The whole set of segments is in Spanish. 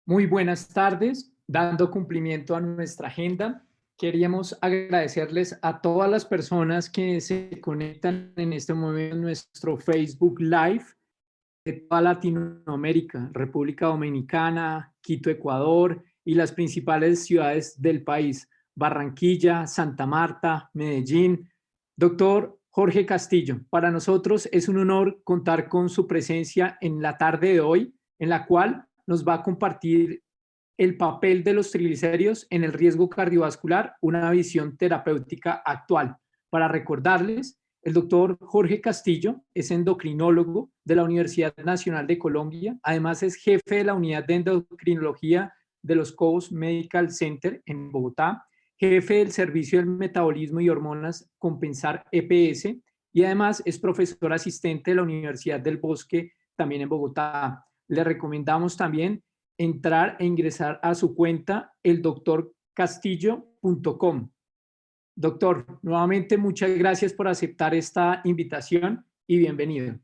Muy buenas tardes. Dando cumplimiento a nuestra agenda, queríamos agradecerles a todas las personas que se conectan en este momento en nuestro Facebook Live de toda Latinoamérica, República Dominicana, Quito, Ecuador y las principales ciudades del país, Barranquilla, Santa Marta, Medellín. Doctor Jorge Castillo, para nosotros es un honor contar con su presencia en la tarde de hoy, en la cual nos va a compartir el papel de los triglicéridos en el riesgo cardiovascular, una visión terapéutica actual. Para recordarles, el doctor Jorge Castillo es endocrinólogo de la Universidad Nacional de Colombia, además es jefe de la unidad de endocrinología de los Cobos Medical Center en Bogotá, jefe del Servicio del Metabolismo y Hormonas Compensar EPS y además es profesor asistente de la Universidad del Bosque también en Bogotá. Le recomendamos también entrar e ingresar a su cuenta eldoctorcastillo.com. Doctor, nuevamente muchas gracias por aceptar esta invitación y bienvenido.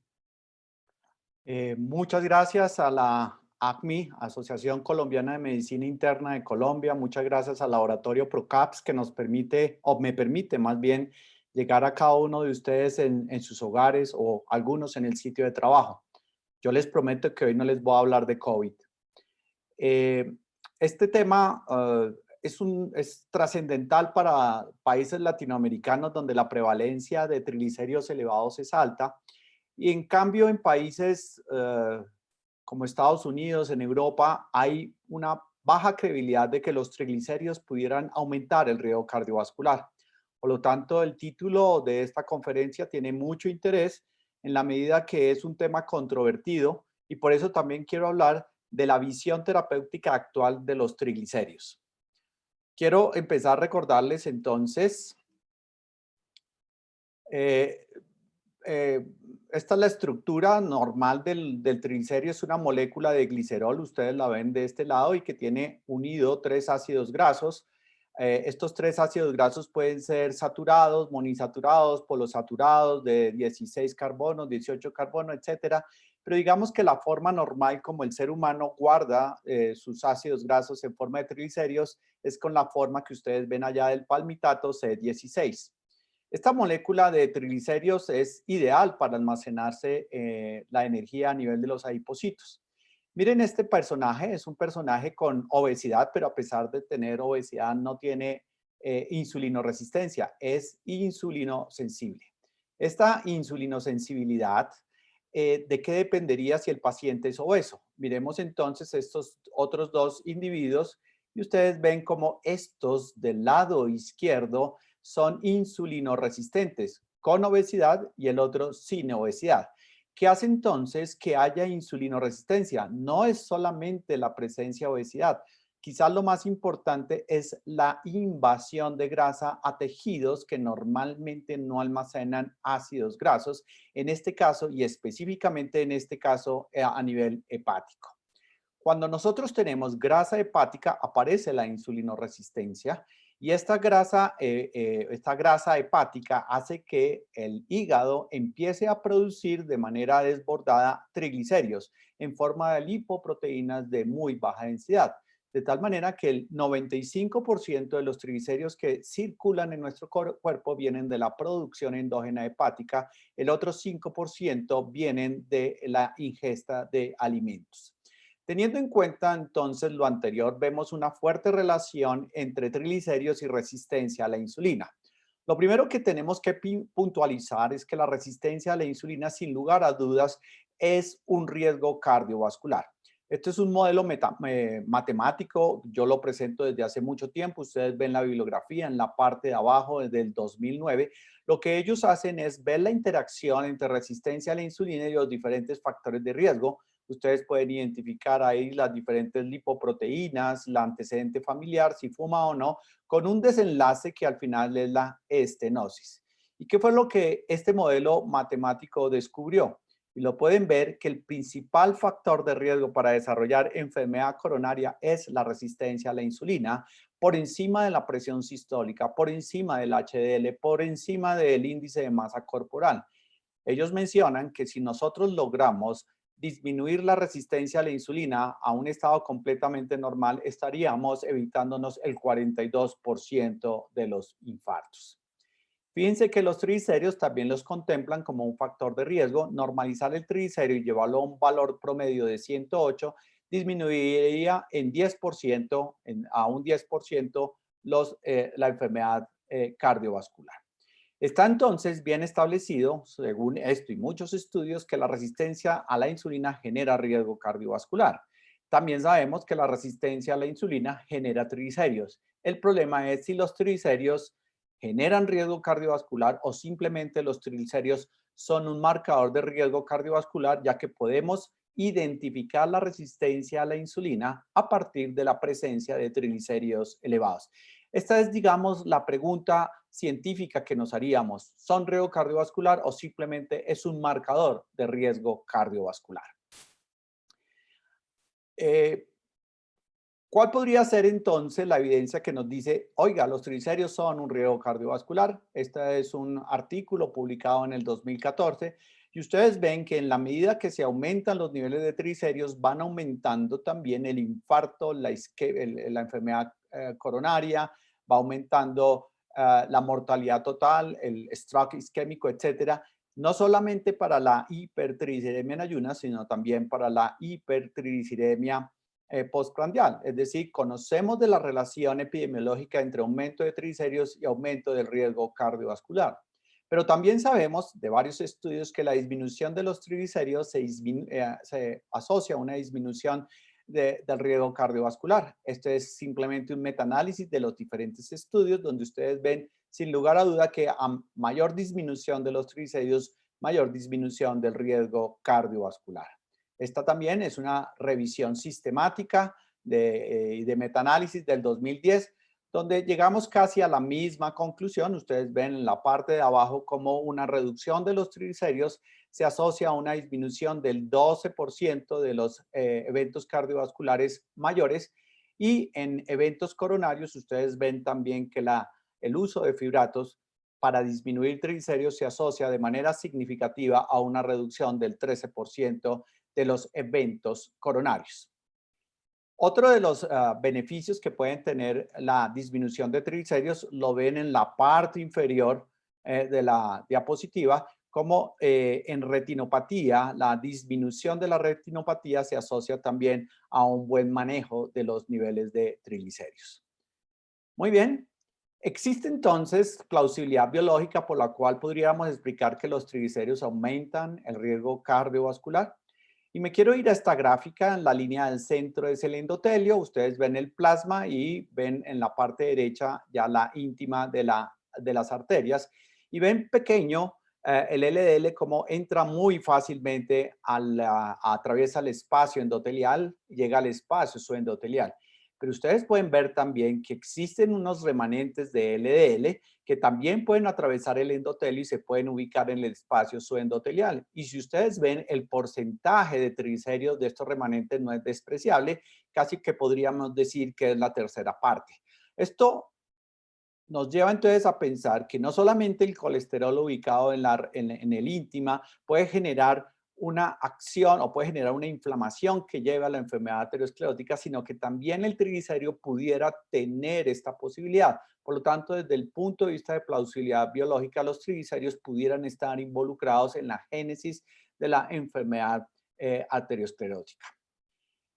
Muchas gracias a la ACMI, Asociación Colombiana de Medicina Interna de Colombia. Muchas gracias al laboratorio ProCaps que nos permite, o me permite más bien, llegar a cada uno de ustedes en sus hogares o algunos en el sitio de trabajo. Yo les prometo que hoy no les voy a hablar de COVID. Este tema es trascendental para países latinoamericanos donde la prevalencia de triglicéridos elevados es alta. Y en cambio, en países como Estados Unidos, en Europa, hay una baja credibilidad de que los triglicéridos pudieran aumentar el riesgo cardiovascular. Por lo tanto, el título de esta conferencia tiene mucho interés en la medida que es un tema controvertido y por eso también quiero hablar de la visión terapéutica actual de los triglicéridos. Quiero empezar a recordarles entonces eh, esta es la estructura normal del triglicérido, es una molécula de glicerol, ustedes la ven de este lado y que tiene unido 3 ácidos grasos. Estos 3 ácidos grasos pueden ser saturados, monoinsaturados, polosaturados de 16 carbonos, 18 carbonos, etcétera. Pero digamos que la forma normal como el ser humano guarda sus ácidos grasos en forma de triglicéridos es con la forma que ustedes ven allá del palmitato C16. Esta molécula de triglicéridos es ideal para almacenarse la energía a nivel de los adipocitos. Miren este personaje, es un personaje con obesidad, pero a pesar de tener obesidad no tiene insulinoresistencia, es insulinosensible. Esta insulinosensibilidad, ¿de qué dependería si el paciente es obeso? Miremos entonces estos otros dos individuos y ustedes ven como estos del lado izquierdo son insulinoresistentes con obesidad y el otro sin obesidad. ¿Qué hace entonces que haya insulinoresistencia? No es solamente la presencia de obesidad. Quizás lo más importante es la invasión de grasa a tejidos que normalmente no almacenan ácidos grasos, en este caso y específicamente en este caso a nivel hepático. Cuando nosotros tenemos grasa hepática, aparece la insulinoresistencia y esta grasa hepática hace que el hígado empiece a producir de manera desbordada triglicéridos en forma de lipoproteínas de muy baja densidad. De tal manera que el 95% de los triglicéridos que circulan en nuestro cuerpo vienen de la producción endógena hepática, el otro 5% vienen de la ingesta de alimentos. Teniendo en cuenta entonces lo anterior, vemos una fuerte relación entre triglicéridos y resistencia a la insulina. Lo primero que tenemos que puntualizar es que la resistencia a la insulina, sin lugar a dudas, es un riesgo cardiovascular. Esto es un modelo matemático, yo lo presento desde hace mucho tiempo, ustedes ven la bibliografía en la parte de abajo desde el 2009. Lo que ellos hacen es ver la interacción entre resistencia a la insulina y los diferentes factores de riesgo. Ustedes pueden identificar ahí las diferentes lipoproteínas, la antecedente familiar, si fuma o no, con un desenlace que al final es la estenosis. ¿Y qué fue lo que este modelo matemático descubrió? Y lo pueden ver que el principal factor de riesgo para desarrollar enfermedad coronaria es la resistencia a la insulina, por encima de la presión sistólica, por encima del HDL, por encima del índice de masa corporal. Ellos mencionan que si nosotros logramos disminuir la resistencia a la insulina a un estado completamente normal, estaríamos evitándonos el 42% de los infartos. Fíjense que los triglicéridos también los contemplan como un factor de riesgo. Normalizar el triglicérido y llevarlo a un valor promedio de 108 disminuiría en 10%, a un 10% la enfermedad cardiovascular. Está entonces bien establecido, según esto y muchos estudios, que la resistencia a la insulina genera riesgo cardiovascular. También sabemos que la resistencia a la insulina genera triglicéridos. El problema es si los triglicéridos generan riesgo cardiovascular o simplemente los triglicéridos son un marcador de riesgo cardiovascular, ya que podemos identificar la resistencia a la insulina a partir de la presencia de triglicéridos elevados. Esta es, digamos, la pregunta científica que nos haríamos. ¿Son riesgo cardiovascular o simplemente es un marcador de riesgo cardiovascular? ¿Cuál podría ser entonces la evidencia que nos dice, oiga, los triglicéridos son un riesgo cardiovascular? Este es un artículo publicado en el 2014 y ustedes ven que en la medida que se aumentan los niveles de triglicéridos van aumentando también el infarto, la enfermedad coronaria, va aumentando la mortalidad total, el stroke isquémico, etcétera. No solamente para la hipertrigliceridemia en ayunas, sino también para la hipertrigliceridemia postprandial. Es decir, conocemos de la relación epidemiológica entre aumento de triglicéridos y aumento del riesgo cardiovascular. Pero también sabemos de varios estudios que la disminución de los triglicéridos se asocia a una disminución del riesgo cardiovascular. Esto es simplemente un metaanálisis de los diferentes estudios donde ustedes ven sin lugar a duda que a mayor disminución de los triglicéridos, mayor disminución del riesgo cardiovascular. Esta también es una revisión sistemática de metaanálisis del 2010, donde llegamos casi a la misma conclusión. Ustedes ven en la parte de abajo como una reducción de los triglicéridos se asocia a una disminución del 12% de los eventos cardiovasculares mayores, y en eventos coronarios ustedes ven también que el uso de fibratos para disminuir triglicéridos se asocia de manera significativa a una reducción del 13% de los eventos coronarios. Otro de los beneficios que pueden tener la disminución de triglicéridos lo ven en la parte inferior de la diapositiva, como en retinopatía, la disminución de la retinopatía se asocia también a un buen manejo de los niveles de triglicéridos. Muy bien. Existe entonces plausibilidad biológica por la cual podríamos explicar que los triglicéridos aumentan el riesgo cardiovascular. Y me quiero ir a esta gráfica. En la línea del centro es el endotelio. Ustedes ven el plasma y ven en la parte derecha ya la íntima de las arterias. Y ven pequeño el LDL como entra muy fácilmente, atraviesa el espacio endotelial, llega al espacio subendotelial. Pero ustedes pueden ver también que existen unos remanentes de LDL que también pueden atravesar el endotelio y se pueden ubicar en el espacio subendotelial. Y si ustedes ven, el porcentaje de triglicéridos de estos remanentes no es despreciable, casi que podríamos decir que es la tercera parte. Esto nos lleva entonces a pensar que no solamente el colesterol ubicado en el íntima puede generar una acción o puede generar una inflamación que lleve a la enfermedad aterosclerótica, sino que también el triglicérido pudiera tener esta posibilidad. Por lo tanto, desde el punto de vista de plausibilidad biológica, los triglicéridos pudieran estar involucrados en la génesis de la enfermedad aterosclerótica.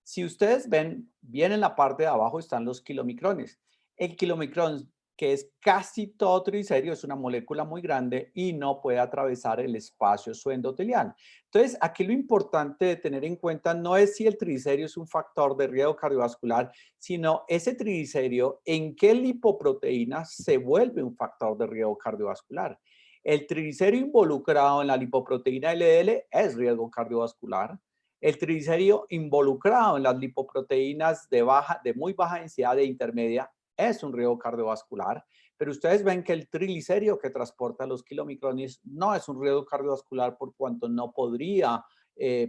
Si ustedes ven, bien en la parte de abajo están los kilomicrones. El kilomicrón, que es casi todo triglicérido, es una molécula muy grande y no puede atravesar el espacio subendotelial. Entonces, aquí lo importante de tener en cuenta no es si el triglicérido es un factor de riesgo cardiovascular, sino ese triglicérido en qué lipoproteína se vuelve un factor de riesgo cardiovascular. El triglicérido involucrado en la lipoproteína LDL es riesgo cardiovascular. El triglicérido involucrado en las lipoproteínas de muy baja densidad e intermedia es un riesgo cardiovascular, pero ustedes ven que el triglicérido que transporta los kilomicrones no es un riesgo cardiovascular por cuanto no podría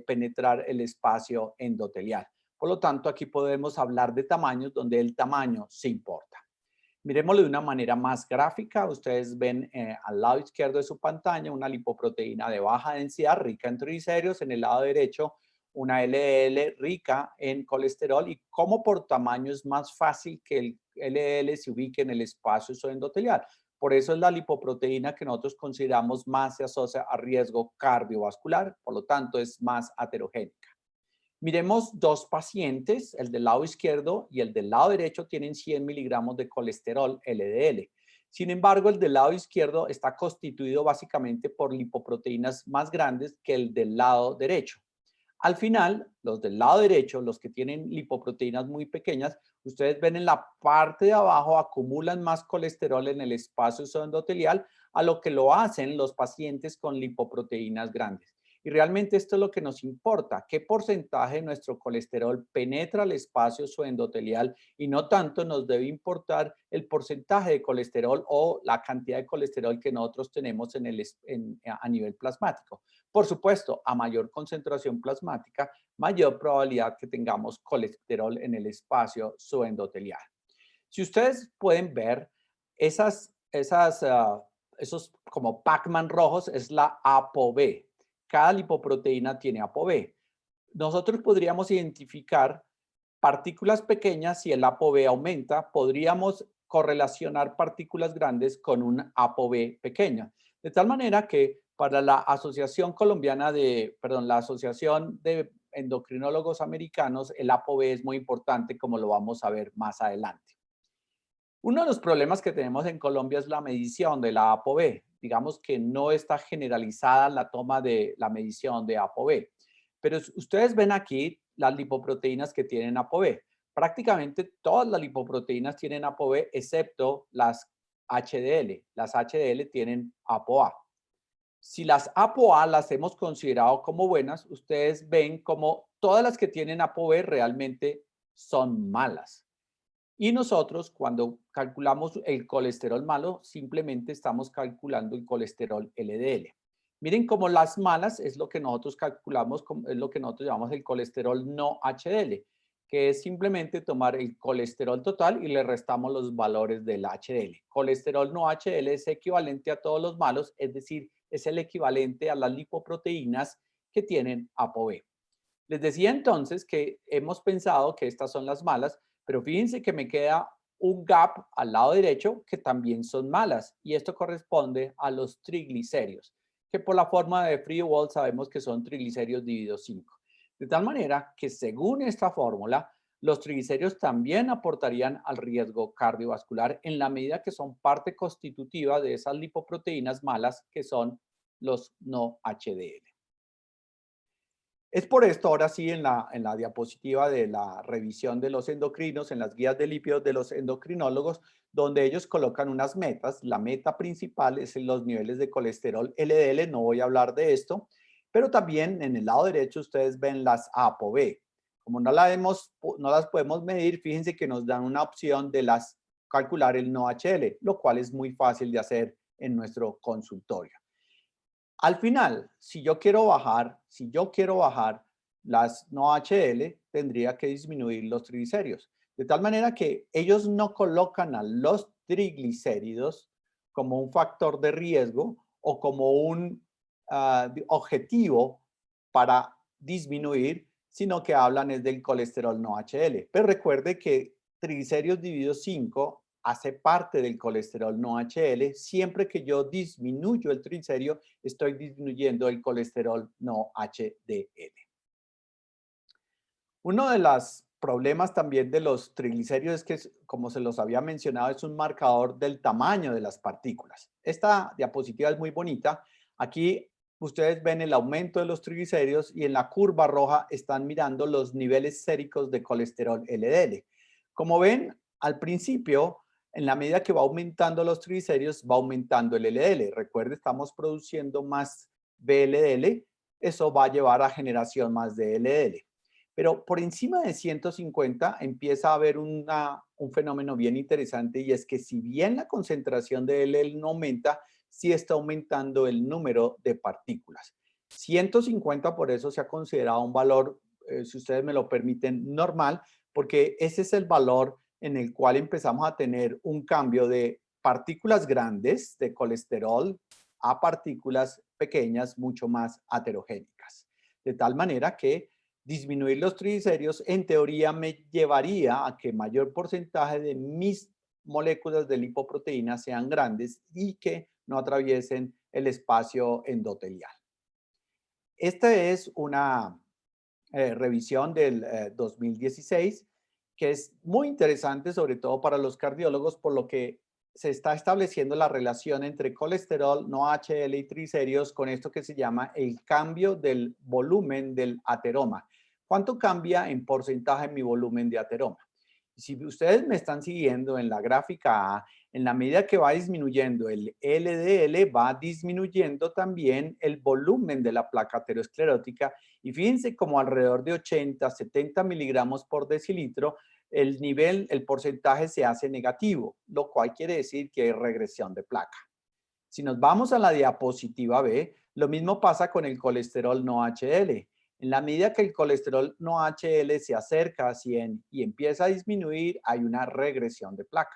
penetrar el espacio endotelial. Por lo tanto, aquí podemos hablar de tamaños donde el tamaño sí importa. Miremoslo de una manera más gráfica. Ustedes ven al lado izquierdo de su pantalla una lipoproteína de baja densidad rica en triglicéridos. En el lado derecho una LDL rica en colesterol y cómo por tamaño es más fácil que el LDL se ubique en el espacio subendotelial. Por eso es la lipoproteína que nosotros consideramos más se asocia a riesgo cardiovascular, por lo tanto es más aterogénica. Miremos dos pacientes, el del lado izquierdo y el del lado derecho tienen 100 miligramos de colesterol LDL. Sin embargo, el del lado izquierdo está constituido básicamente por lipoproteínas más grandes que el del lado derecho. Al final, los del lado derecho, los que tienen lipoproteínas muy pequeñas, ustedes ven en la parte de abajo acumulan más colesterol en el espacio subendotelial a lo que lo hacen los pacientes con lipoproteínas grandes. Y realmente esto es lo que nos importa, qué porcentaje de nuestro colesterol penetra el espacio subendotelial y no tanto nos debe importar el porcentaje de colesterol o la cantidad de colesterol que nosotros tenemos a nivel plasmático. Por supuesto, a mayor concentración plasmática, mayor probabilidad que tengamos colesterol en el espacio subendotelial. Si ustedes pueden ver, esos como Pac-Man rojos es la ApoB. Cada lipoproteína tiene ApoB. Nosotros podríamos identificar partículas pequeñas. Si el ApoB aumenta, podríamos correlacionar partículas grandes con un ApoB pequeña. De tal manera que para la Asociación Colombiana la Asociación de Endocrinólogos Americanos, el ApoB es muy importante, como lo vamos a ver más adelante. Uno de los problemas que tenemos en Colombia es la medición de la ApoB. Digamos que no está generalizada la toma de la medición de ApoB. Pero ustedes ven aquí las lipoproteínas que tienen ApoB. Prácticamente todas las lipoproteínas tienen ApoB excepto las HDL. Las HDL tienen ApoA. Si las ApoA las hemos considerado como buenas, ustedes ven como todas las que tienen ApoB realmente son malas. Y nosotros, cuando calculamos el colesterol malo, simplemente estamos calculando el colesterol LDL. Miren cómo las malas es lo que nosotros calculamos, es lo que nosotros llamamos el colesterol no HDL, que es simplemente tomar el colesterol total y le restamos los valores del HDL. Colesterol no HDL es equivalente a todos los malos, es decir, es el equivalente a las lipoproteínas que tienen ApoB. Les decía entonces que hemos pensado que estas son las malas, pero fíjense que me queda un gap al lado derecho que también son malas y esto corresponde a los triglicéridos, que por la forma de Friedewald sabemos que son triglicéridos dividido 5. De tal manera que según esta fórmula, los triglicéridos también aportarían al riesgo cardiovascular en la medida que son parte constitutiva de esas lipoproteínas malas que son los no HDL. Es por esto, ahora sí, en la diapositiva de la revisión de los endocrinos, en las guías de lípidos de los endocrinólogos, donde ellos colocan unas metas. La meta principal es en los niveles de colesterol LDL, no voy a hablar de esto, pero también en el lado derecho ustedes ven las ApoB. Como no las podemos medir, fíjense que nos dan una opción de calcular el no HL, lo cual es muy fácil de hacer en nuestro consultorio. Al final, si yo quiero bajar las no HDL, tendría que disminuir los triglicéridos. De tal manera que ellos no colocan a los triglicéridos como un factor de riesgo o como un objetivo para disminuir, sino que hablan es del colesterol no HDL. Pero recuerde que triglicéridos dividido 5 hace parte del colesterol no HDL. Siempre que yo disminuyo el triglicérido, estoy disminuyendo el colesterol no HDL. Uno de los problemas también de los triglicéridos es que, como se los había mencionado, es un marcador del tamaño de las partículas. Esta diapositiva es muy bonita. Aquí ustedes ven el aumento de los triglicéridos y en la curva roja están mirando los niveles séricos de colesterol LDL. Como ven, al principio, en la medida que va aumentando los triglicéridos, va aumentando el LDL. Recuerde, estamos produciendo más VLDL. Eso va a llevar a generación más de LDL. Pero por encima de 150 empieza a haber un fenómeno bien interesante y es que si bien la concentración de LDL no aumenta, sí está aumentando el número de partículas. 150 por eso se ha considerado un valor, si ustedes me lo permiten, normal, porque ese es el valor en el cual empezamos a tener un cambio de partículas grandes de colesterol a partículas pequeñas mucho más heterogéneas. De tal manera que Disminuir los triglicéridos en teoría me llevaría a que mayor porcentaje de mis moléculas de lipoproteína sean grandes y que no atraviesen el espacio endotelial. Esta es una revisión del 2016 que es muy interesante, sobre todo para los cardiólogos, por lo que se está estableciendo la relación entre colesterol, no HDL y triglicéridos con esto que se llama el cambio del volumen del ateroma. ¿Cuánto cambia en porcentaje mi volumen de ateroma? Si ustedes me están siguiendo en la gráfica A, en la medida que va disminuyendo el LDL, va disminuyendo también el volumen de la placa aterosclerótica. Y fíjense como alrededor de 80, 70 miligramos por decilitro, el nivel, el porcentaje se hace negativo, lo cual quiere decir que hay regresión de placa. Si nos vamos a la diapositiva B, lo mismo pasa con el colesterol no HDL. En la medida que el colesterol no HDL se acerca a 100 y empieza a disminuir, hay una regresión de placa.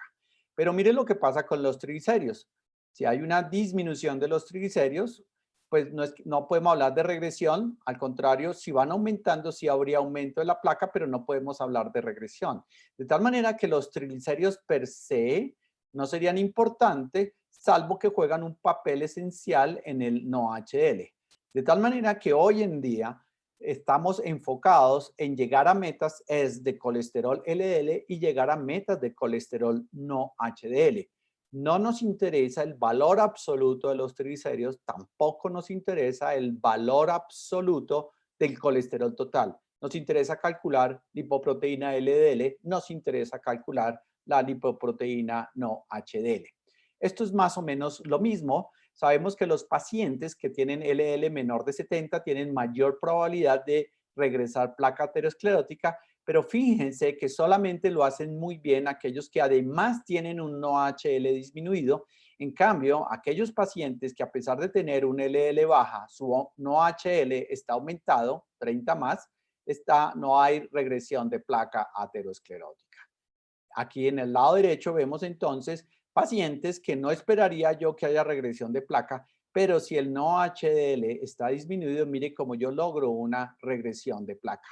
Pero mire lo que pasa con los triglicéridos. Si hay una disminución de los triglicéridos, pues no podemos hablar de regresión. Al contrario, si van aumentando, sí habría aumento de la placa, pero no podemos hablar de regresión. De tal manera que los triglicéridos per se no serían importantes, salvo que juegan un papel esencial en el no HDL. De tal manera que hoy en día estamos enfocados en llegar a metas de colesterol LDL y llegar a metas de colesterol no HDL. No nos interesa el valor absoluto de los triglicéridos, tampoco nos interesa el valor absoluto del colesterol total. Nos interesa calcular lipoproteína LDL, nos interesa calcular la lipoproteína no HDL. Esto es más o menos lo mismo. Sabemos que los pacientes que tienen LDL menor de 70 tienen mayor probabilidad de regresar placa aterosclerótica, pero fíjense que solamente lo hacen muy bien aquellos que además tienen un no HDL disminuido. En cambio, aquellos pacientes que a pesar de tener un LDL baja, su no HDL está aumentado, 30 más, no hay regresión de placa aterosclerótica. Aquí en el lado derecho vemos entonces pacientes que no esperaría yo que haya regresión de placa, pero si el no HDL está disminuido, mire cómo yo logro una regresión de placa.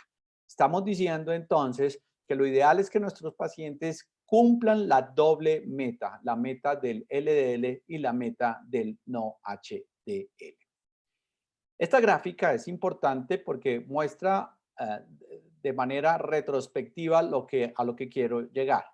Estamos diciendo entonces que lo ideal es que nuestros pacientes cumplan la doble meta, la meta del LDL y la meta del no HDL. Esta gráfica es importante porque muestra de manera retrospectiva a lo que quiero llegar.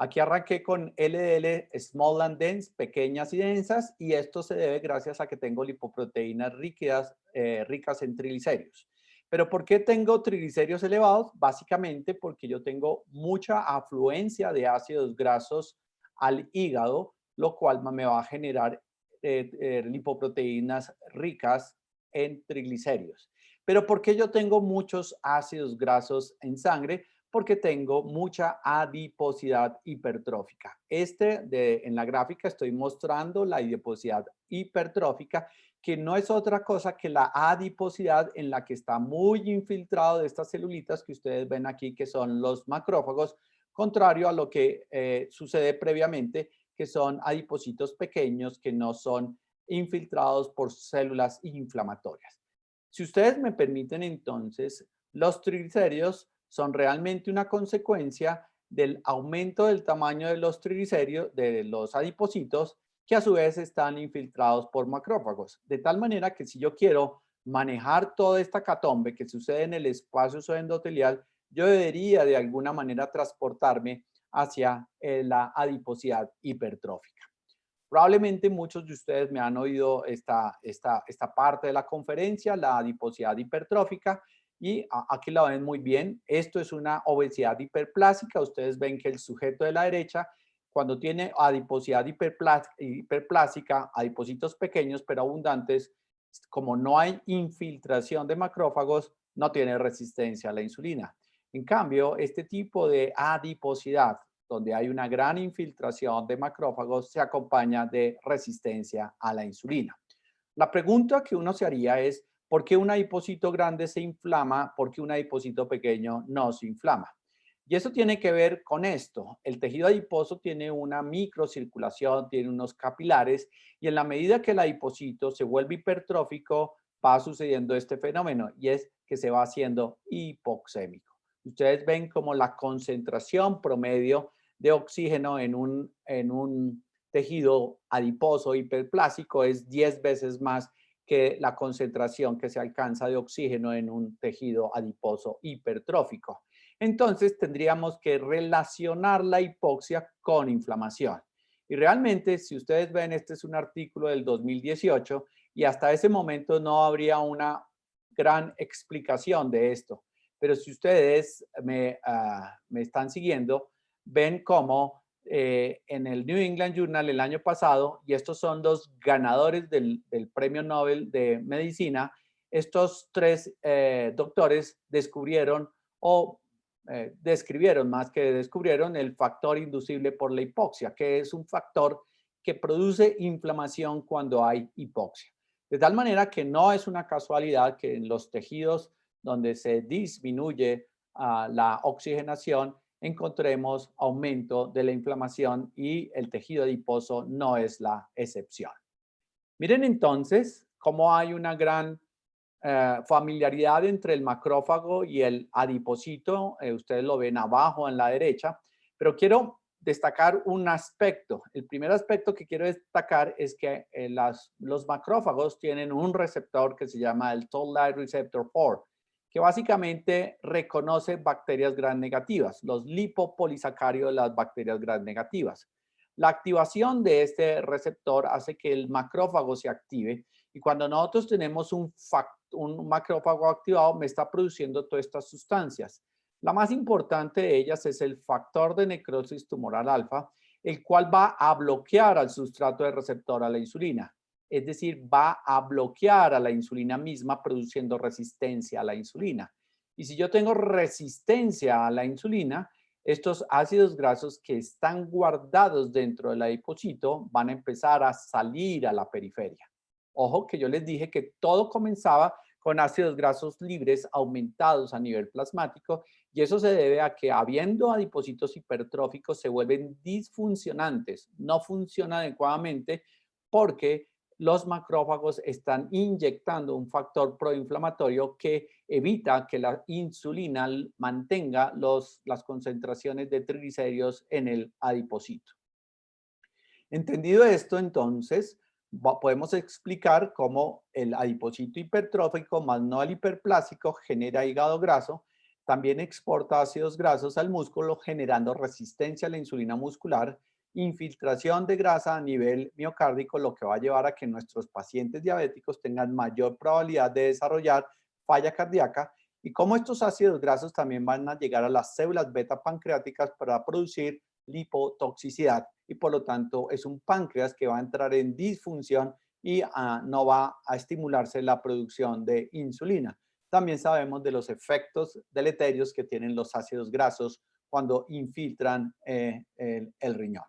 Aquí arranqué con LDL, small and dense, pequeñas y densas, y esto se debe gracias a que tengo lipoproteínas ricas en triglicéridos. ¿Pero por qué tengo triglicéridos elevados? Básicamente porque yo tengo mucha afluencia de ácidos grasos al hígado, lo cual me va a generar lipoproteínas ricas en triglicéridos. ¿Pero por qué yo tengo muchos ácidos grasos en sangre? Porque tengo mucha adiposidad hipertrófica. En la gráfica estoy mostrando la adiposidad hipertrófica, que no es otra cosa que la adiposidad en la que está muy infiltrado de estas celulitas que ustedes ven aquí, que son los macrófagos, contrario a lo que sucede previamente, que son adipocitos pequeños que no son infiltrados por células inflamatorias. Si ustedes me permiten entonces, los triglicéridos son realmente una consecuencia del aumento del tamaño de los triglicéridos, de los adipocitos, que a su vez están infiltrados por macrófagos. De tal manera que si yo quiero manejar toda esta catombe que sucede en el espacio endotelial, yo debería de alguna manera transportarme hacia la adiposidad hipertrófica. Probablemente muchos de ustedes me han oído esta parte de la conferencia, la adiposidad hipertrófica, y aquí la ven muy bien. Esto es una obesidad hiperplásica. Ustedes ven que el sujeto de la derecha, cuando tiene adiposidad hiperplásica, adipocitos pequeños pero abundantes, como no hay infiltración de macrófagos, no tiene resistencia a la insulina. En cambio, este tipo de adiposidad, donde hay una gran infiltración de macrófagos, se acompaña de resistencia a la insulina. La pregunta que uno se haría es, ¿por qué un adipocito grande se inflama? ¿Por qué un adipocito pequeño no se inflama? Y eso tiene que ver con esto. El tejido adiposo tiene una microcirculación, tiene unos capilares, y en la medida que el adipocito se vuelve hipertrófico, va sucediendo este fenómeno, y es que se va haciendo hipoxémico. Ustedes ven como la concentración promedio de oxígeno en un tejido adiposo hiperplásico es 10 veces más que la concentración que se alcanza de oxígeno en un tejido adiposo hipertrófico. Entonces tendríamos que relacionar la hipoxia con inflamación. Y realmente, si ustedes ven, este es un artículo del 2018 y hasta ese momento no habría una gran explicación de esto. Pero si ustedes me están siguiendo, ven cómo en el New England Journal el año pasado, y estos son los ganadores del Premio Nobel de Medicina, estos tres doctores descubrieron o describieron, más que descubrieron, el factor inducible por la hipoxia, que es un factor que produce inflamación cuando hay hipoxia. De tal manera que no es una casualidad que en los tejidos donde se disminuye la oxigenación encontremos aumento de la inflamación y el tejido adiposo no es la excepción. Miren entonces cómo hay una gran familiaridad entre el macrófago y el adipocito. Ustedes lo ven abajo en la derecha, pero quiero destacar un aspecto. El primer aspecto que quiero destacar es que los macrófagos tienen un receptor que se llama el Toll-like receptor 4, que básicamente reconoce bacterias gram negativas, los lipopolisacáridos de las bacterias gram negativas. La activación de este receptor hace que el macrófago se active y cuando nosotros tenemos un macrófago activado, me está produciendo todas estas sustancias. La más importante de ellas es el factor de necrosis tumoral alfa, el cual va a bloquear al sustrato de receptor a la insulina. Es decir, va a bloquear a la insulina misma produciendo resistencia a la insulina. Y si yo tengo resistencia a la insulina, estos ácidos grasos que están guardados dentro del adipocito van a empezar a salir a la periferia. Ojo que yo les dije que todo comenzaba con ácidos grasos libres aumentados a nivel plasmático y eso se debe a que habiendo adipocitos hipertróficos se vuelven disfuncionantes, no funcionan adecuadamente porque los macrófagos están inyectando un factor proinflamatorio que evita que la insulina mantenga las concentraciones de triglicéridos en el adipocito. Entendido esto, entonces, podemos explicar cómo el adipocito hipertrófico más no el hiperplásico genera hígado graso, también exporta ácidos grasos al músculo generando resistencia a la insulina muscular, infiltración de grasa a nivel miocárdico, lo que va a llevar a que nuestros pacientes diabéticos tengan mayor probabilidad de desarrollar falla cardíaca y cómo estos ácidos grasos también van a llegar a las células beta pancreáticas para producir lipotoxicidad y por lo tanto es un páncreas que va a entrar en disfunción y no va a estimularse la producción de insulina. También sabemos de los efectos deleterios que tienen los ácidos grasos cuando infiltran el riñón.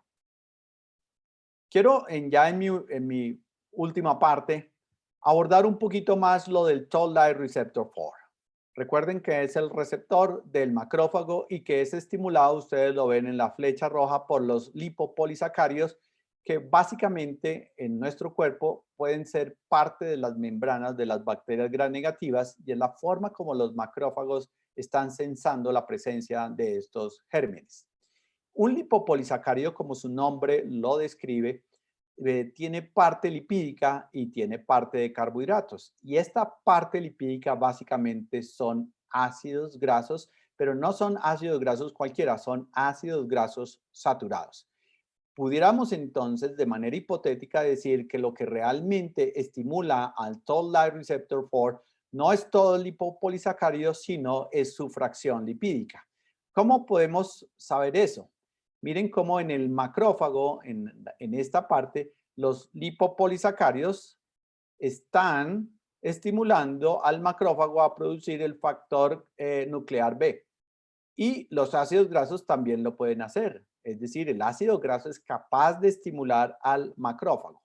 Quiero ya en mi última parte abordar un poquito más lo del Toll-like receptor 4. Recuerden que es el receptor del macrófago y que es estimulado, ustedes lo ven en la flecha roja, por los lipopolisacáridos que básicamente en nuestro cuerpo pueden ser parte de las membranas de las bacterias gram negativas y es la forma como los macrófagos están sensando la presencia de estos gérmenes. Un lipopolisacárido, como su nombre lo describe, tiene parte lipídica y tiene parte de carbohidratos. Y esta parte lipídica básicamente son ácidos grasos, pero no son ácidos grasos cualquiera, son ácidos grasos saturados. Pudiéramos entonces de manera hipotética decir que lo que realmente estimula al Toll-like receptor 4 no es todo el lipopolisacárido, sino es su fracción lipídica. ¿Cómo podemos saber eso? Miren cómo en el macrófago, en esta parte, los lipopolisacáridos están estimulando al macrófago a producir el factor nuclear B. Y los ácidos grasos también lo pueden hacer. Es decir, el ácido graso es capaz de estimular al macrófago.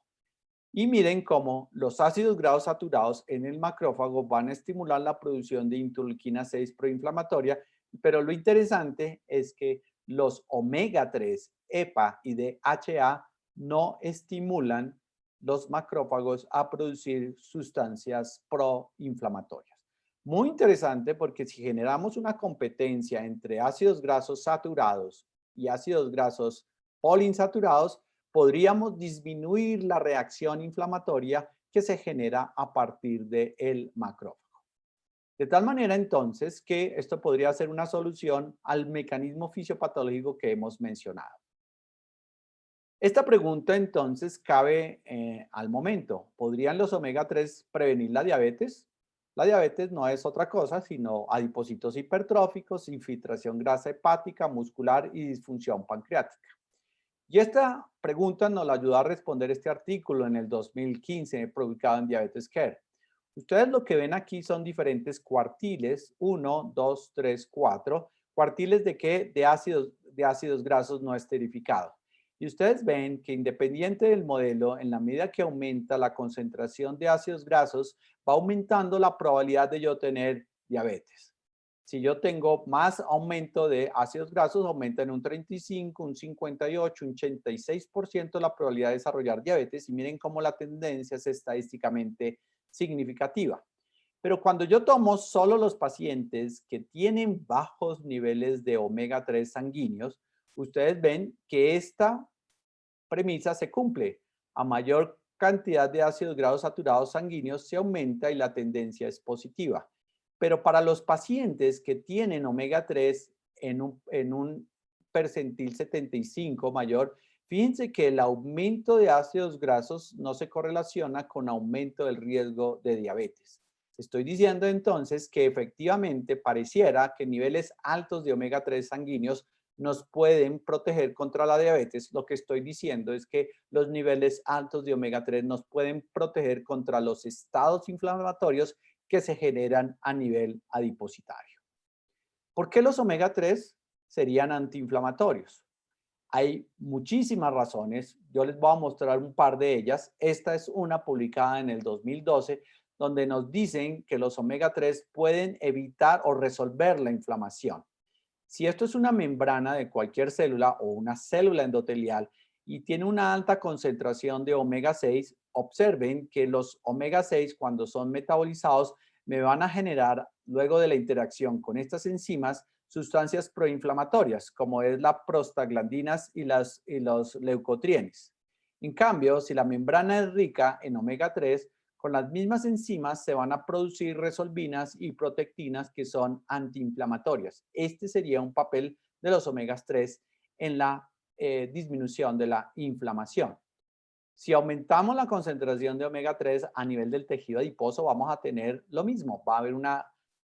Y miren cómo los ácidos grasos saturados en el macrófago van a estimular la producción de interleuquina 6 proinflamatoria, pero lo interesante es que los omega 3, EPA y DHA no estimulan los macrófagos a producir sustancias proinflamatorias. Muy interesante porque si generamos una competencia entre ácidos grasos saturados y ácidos grasos poliinsaturados, podríamos disminuir la reacción inflamatoria que se genera a partir del macrófago. De tal manera entonces que esto podría ser una solución al mecanismo fisiopatológico que hemos mencionado. Esta pregunta entonces cabe al momento. ¿Podrían los omega 3 prevenir la diabetes? La diabetes no es otra cosa sino adipocitos hipertróficos, infiltración grasa hepática, muscular y disfunción pancreática. Y esta pregunta nos la ayuda a responder este artículo en el 2015 publicado en Diabetes Care. Ustedes lo que ven aquí son diferentes cuartiles, 1, 2, 3, 4. ¿Cuartiles de qué? De ácidos grasos no esterificados. Y ustedes ven que independiente del modelo, en la medida que aumenta la concentración de ácidos grasos, va aumentando la probabilidad de yo tener diabetes. Si yo tengo más aumento de ácidos grasos, aumenta en un 35, un 58, un 86% la probabilidad de desarrollar diabetes. Y miren cómo la tendencia es estadísticamente significativa. Pero cuando yo tomo solo los pacientes que tienen bajos niveles de omega 3 sanguíneos, ustedes ven que esta premisa se cumple. A mayor cantidad de ácidos grasos saturados sanguíneos se aumenta y la tendencia es positiva. Pero para los pacientes que tienen omega 3 en un percentil 75 mayor, fíjense que el aumento de ácidos grasos no se correlaciona con aumento del riesgo de diabetes. Estoy diciendo entonces que efectivamente pareciera que niveles altos de omega 3 sanguíneos nos pueden proteger contra la diabetes. Lo que estoy diciendo es que los niveles altos de omega 3 nos pueden proteger contra los estados inflamatorios que se generan a nivel adipositario. ¿Por qué los omega 3 serían antiinflamatorios? Hay muchísimas razones. Yo les voy a mostrar un par de ellas. Esta es una publicada en el 2012, donde nos dicen que los omega 3 pueden evitar o resolver la inflamación. Si esto es una membrana de cualquier célula o una célula endotelial y tiene una alta concentración de omega 6, observen que los omega 6 cuando son metabolizados me van a generar, luego de la interacción con estas enzimas, sustancias proinflamatorias, como es la prostaglandinas y los leucotrienes. En cambio, si la membrana es rica en omega 3, con las mismas enzimas se van a producir resolvinas y protectinas que son antiinflamatorias. Este sería un papel de los omegas 3 en la disminución de la inflamación. Si aumentamos la concentración de omega 3 a nivel del tejido adiposo, vamos a tener lo mismo. Va a haber un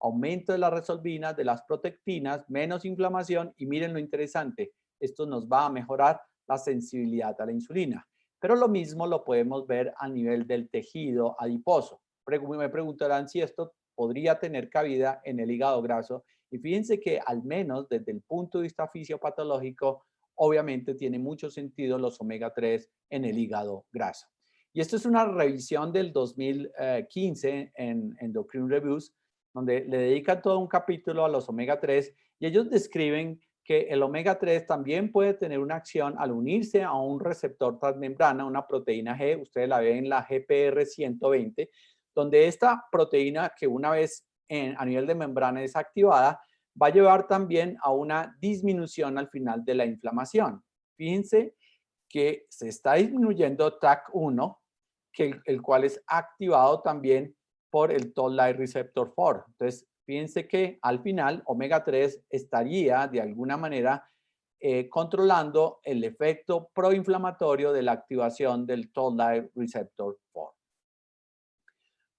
aumento de las resolvinas, de las protectinas, menos inflamación y miren lo interesante, esto nos va a mejorar la sensibilidad a la insulina. Pero lo mismo lo podemos ver a nivel del tejido adiposo. Me preguntarán si esto podría tener cabida en el hígado graso. Y fíjense que al menos desde el punto de vista fisiopatológico, obviamente tiene mucho sentido los omega 3 en el hígado graso. Y esto es una revisión del 2015 en Endocrine Reviews, donde le dedican todo un capítulo a los omega 3 y ellos describen que el omega 3 también puede tener una acción al unirse a un receptor transmembrana, una proteína G, ustedes la ven en la GPR 120, donde esta proteína que una vez a nivel de membrana es activada, va a llevar también a una disminución al final de la inflamación. Fíjense que se está disminuyendo TAC1, el cual es activado también por el Toll-like receptor 4. Entonces, fíjense que al final omega 3 estaría de alguna manera controlando el efecto proinflamatorio de la activación del Toll-like receptor 4.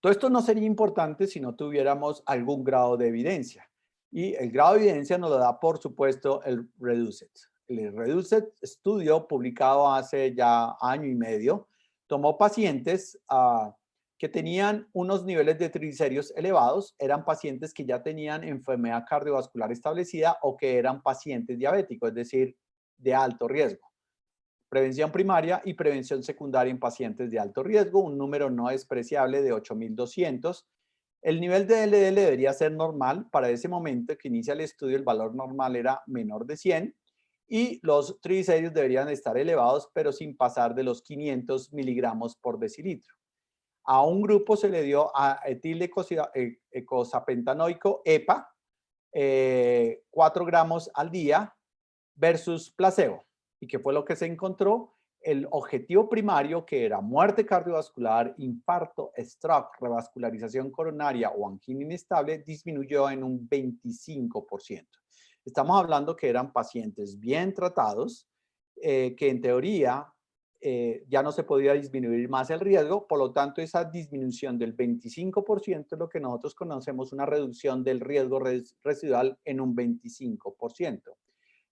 Todo esto no sería importante si no tuviéramos algún grado de evidencia. Y el grado de evidencia nos lo da, por supuesto, el REDUCE-IT. El REDUCE-IT estudio publicado hace ya año y medio tomó pacientes que tenían unos niveles de triglicéridos elevados, eran pacientes que ya tenían enfermedad cardiovascular establecida o que eran pacientes diabéticos, es decir, de alto riesgo. Prevención primaria y prevención secundaria en pacientes de alto riesgo, un número no despreciable de 8,200. El nivel de LDL debería ser normal. Para ese momento que inicia el estudio, el valor normal era menor de 100 y los triglicéridos deberían estar elevados, pero sin pasar de los 500 miligramos por decilitro. A un grupo se le dio a etilcosapentanoico, EPA, 4 gramos al día versus placebo. ¿Y qué fue lo que se encontró? El objetivo primario, que era muerte cardiovascular, infarto, stroke, revascularización coronaria o angina inestable, disminuyó en un 25%. Estamos hablando que eran pacientes bien tratados, que en teoría ya no se podía disminuir más el riesgo, por lo tanto esa disminución del 25% es lo que nosotros conocemos una reducción del riesgo residual en un 25%.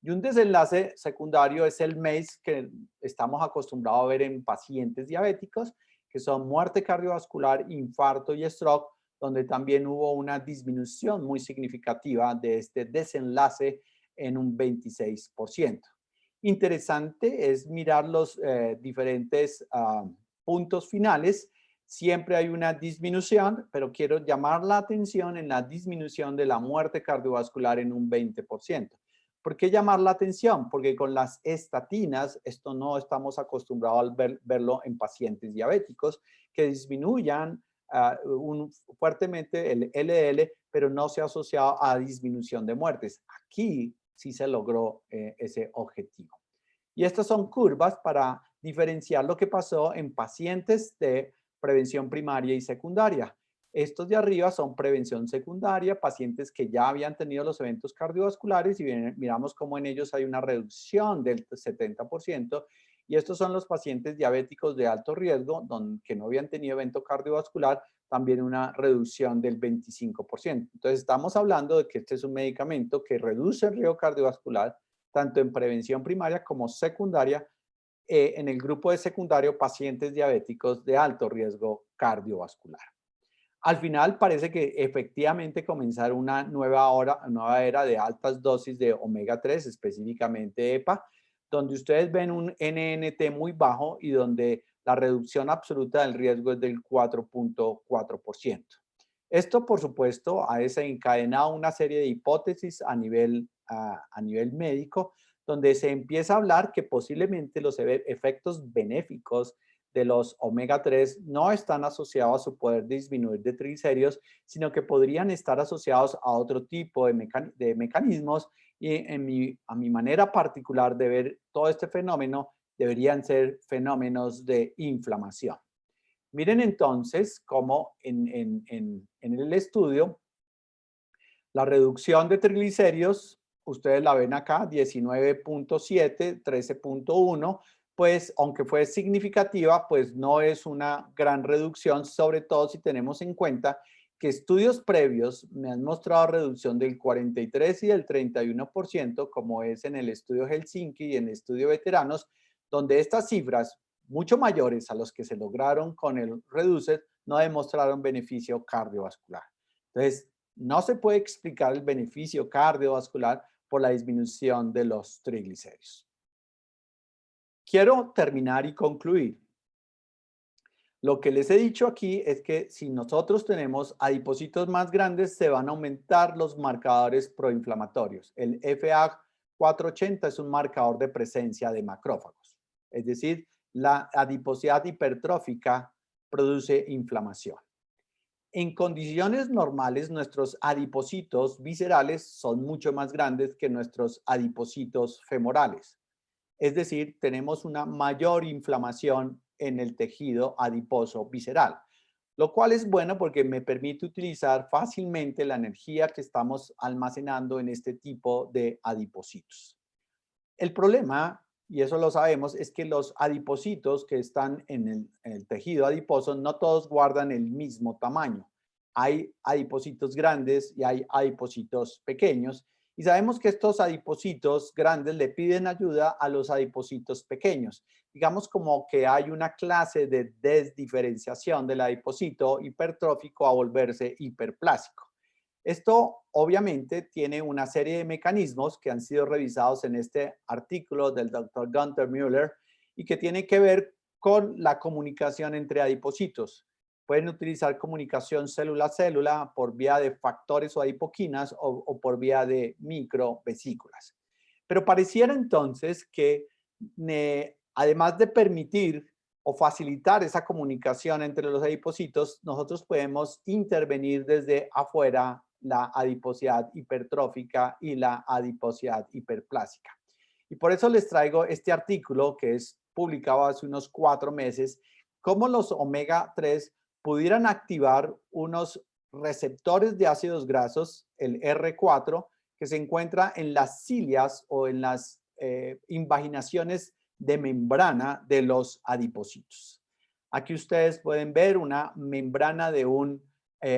Y un desenlace secundario es el MACE que estamos acostumbrados a ver en pacientes diabéticos, que son muerte cardiovascular, infarto y stroke, donde también hubo una disminución muy significativa de este desenlace en un 26%. Interesante es mirar los diferentes puntos finales. Siempre hay una disminución, pero quiero llamar la atención en la disminución de la muerte cardiovascular en un 20%. ¿Por qué llamar la atención? Porque con las estatinas, esto no estamos acostumbrados a verlo en pacientes diabéticos, que disminuyan fuertemente el LDL, pero no se ha asociado a disminución de muertes. Aquí sí se logró ese objetivo. Y estas son curvas para diferenciar lo que pasó en pacientes de prevención primaria y secundaria. Estos de arriba son prevención secundaria, pacientes que ya habían tenido los eventos cardiovasculares y miramos cómo en ellos hay una reducción del 70%. Y estos son los pacientes diabéticos de alto riesgo, que no habían tenido evento cardiovascular, también una reducción del 25%. Entonces estamos hablando de que este es un medicamento que reduce el riesgo cardiovascular, tanto en prevención primaria como secundaria, en el grupo de secundario pacientes diabéticos de alto riesgo cardiovascular. Al final parece que efectivamente comenzar una nueva era de altas dosis de omega 3, específicamente EPA, donde ustedes ven un NNT muy bajo y donde la reducción absoluta del riesgo es del 4.4%. Esto, por supuesto, ha desencadenado una serie de hipótesis a nivel médico, donde se empieza a hablar que posiblemente los efectos benéficos de los omega 3 no están asociados a su poder disminuir de triglicéridos, sino que podrían estar asociados a otro tipo de mecanismos y a mi manera particular de ver todo este fenómeno, deberían ser fenómenos de inflamación. Miren entonces cómo en el estudio la reducción de triglicéridos, ustedes la ven acá, 19.7, 13.1, pues aunque fue significativa, pues no es una gran reducción, sobre todo si tenemos en cuenta que estudios previos me han mostrado reducción del 43 y del 31%, como es en el estudio Helsinki y en el estudio veteranos, donde estas cifras mucho mayores a los que se lograron con el Reduced no demostraron beneficio cardiovascular. Entonces, no se puede explicar el beneficio cardiovascular por la disminución de los triglicéridos. Quiero terminar y concluir. Lo que les he dicho aquí es que si nosotros tenemos adipocitos más grandes, se van a aumentar los marcadores proinflamatorios. El FA480 es un marcador de presencia de macrófagos. Es decir, la adiposidad hipertrófica produce inflamación. En condiciones normales, nuestros adipocitos viscerales son mucho más grandes que nuestros adipocitos femorales. Es decir, tenemos una mayor inflamación en el tejido adiposo visceral, lo cual es bueno porque me permite utilizar fácilmente la energía que estamos almacenando en este tipo de adipocitos. El problema, y eso lo sabemos, es que los adipocitos que están en el tejido adiposo no todos guardan el mismo tamaño. Hay adipocitos grandes y hay adipocitos pequeños. Y sabemos que estos adipocitos grandes le piden ayuda a los adipocitos pequeños. Digamos como que hay una clase de desdiferenciación del adipocito hipertrófico a volverse hiperplásico. Esto obviamente tiene una serie de mecanismos que han sido revisados en este artículo del Dr. Gunther Müller y que tiene que ver con la comunicación entre adipocitos. Pueden utilizar comunicación célula-célula por vía de factores o adipoquinas o por vía de microvesículas. Pero pareciera entonces que además de permitir o facilitar esa comunicación entre los adipocitos, nosotros podemos intervenir desde afuera la adiposidad hipertrófica y la adiposidad hiperplásica. Y por eso les traigo este artículo que es publicado hace unos 4 meses, cómo los omega 3 pudieran activar unos receptores de ácidos grasos, el R4, que se encuentra en las cilias o en las invaginaciones de membrana de los adipocitos. Aquí ustedes pueden ver una membrana de un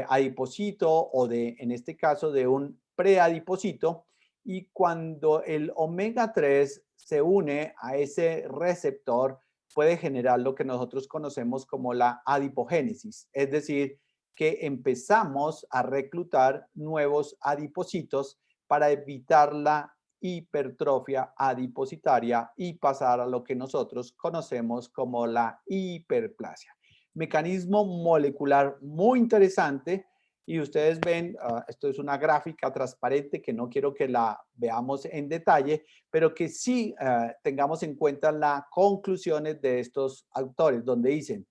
adipocito o en este caso, de un preadipocito, y cuando el omega 3 se une a ese receptor, puede generar lo que nosotros conocemos como la adipogénesis, es decir, que empezamos a reclutar nuevos adipocitos para evitar la hipertrofia adipositaria y pasar a lo que nosotros conocemos como la hiperplasia. Mecanismo molecular muy interesante, y ustedes ven, esto es una gráfica transparente que no quiero que la veamos en detalle, pero que sí tengamos en cuenta las conclusiones de estos autores, donde dicen: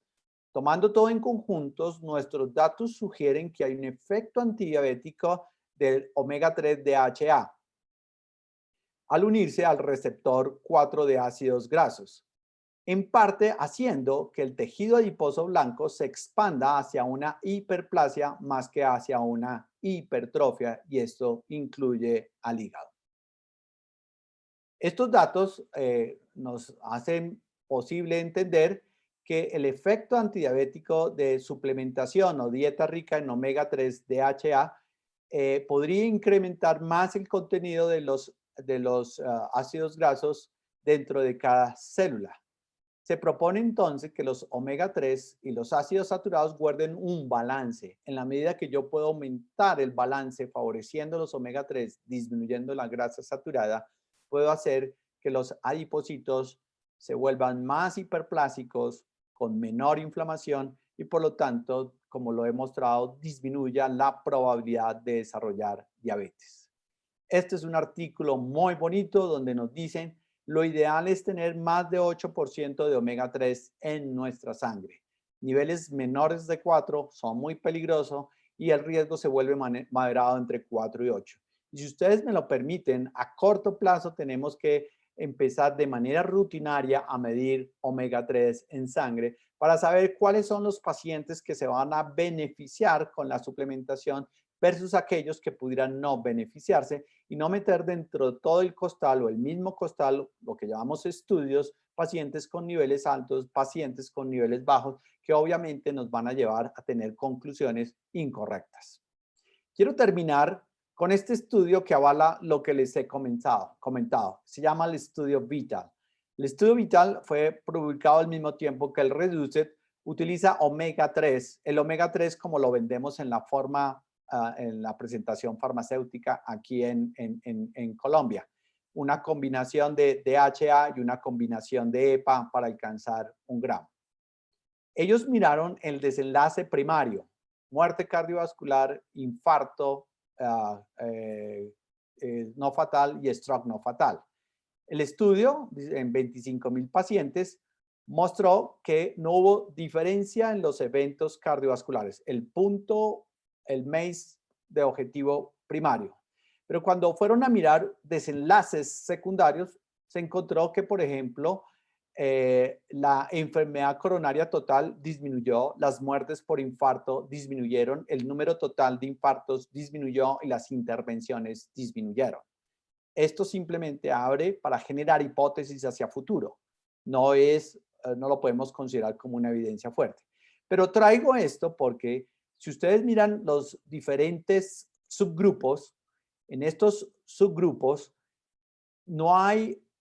tomando todo en conjuntos, nuestros datos sugieren que hay un efecto antidiabético del omega 3 DHA al unirse al receptor 4 de ácidos grasos, en parte haciendo que el tejido adiposo blanco se expanda hacia una hiperplasia más que hacia una hipertrofia, y esto incluye al hígado. Estos datos nos hacen posible entender que el efecto antidiabético de suplementación o dieta rica en omega 3 DHA podría incrementar más el contenido de los ácidos grasos dentro de cada célula. Se propone entonces que los omega 3 y los ácidos saturados guarden un balance. En la medida que yo puedo aumentar el balance favoreciendo los omega 3, disminuyendo la grasa saturada, puedo hacer que los adipocitos se vuelvan más hiperplásicos, con menor inflamación, y por lo tanto, como lo he mostrado, disminuya la probabilidad de desarrollar diabetes. Este es un artículo muy bonito donde nos dicen: lo ideal es tener más de 8% de omega 3 en nuestra sangre. Niveles menores de 4 son muy peligrosos y el riesgo se vuelve moderado entre 4 y 8. Y si ustedes me lo permiten, a corto plazo tenemos que empezar de manera rutinaria a medir omega 3 en sangre para saber cuáles son los pacientes que se van a beneficiar con la suplementación versus aquellos que pudieran no beneficiarse, y no meter dentro de todo el costal o el mismo costal lo que llamamos estudios, pacientes con niveles altos, pacientes con niveles bajos, que obviamente nos van a llevar a tener conclusiones incorrectas. Quiero terminar con este estudio que avala lo que les he comentado. Se llama el estudio Vital. El estudio Vital fue publicado al mismo tiempo que el Reduced. Utiliza omega 3, el omega 3 como lo vendemos en la forma en la presentación farmacéutica aquí en Colombia. Una combinación de DHA y una combinación de EPA para alcanzar 1 gramo. Ellos miraron el desenlace primario: muerte cardiovascular, infarto no fatal y stroke no fatal. El estudio, en 25,000 pacientes, mostró que no hubo diferencia en los eventos cardiovasculares, el MACE de objetivo primario. Pero cuando fueron a mirar desenlaces secundarios, se encontró que, por ejemplo, la enfermedad coronaria total disminuyó, las muertes por infarto disminuyeron, el número total de infartos disminuyó y las intervenciones disminuyeron. Esto simplemente abre para generar hipótesis hacia futuro. No lo podemos considerar como una evidencia fuerte. Pero traigo esto porque si ustedes miran los diferentes subgrupos, en estos subgrupos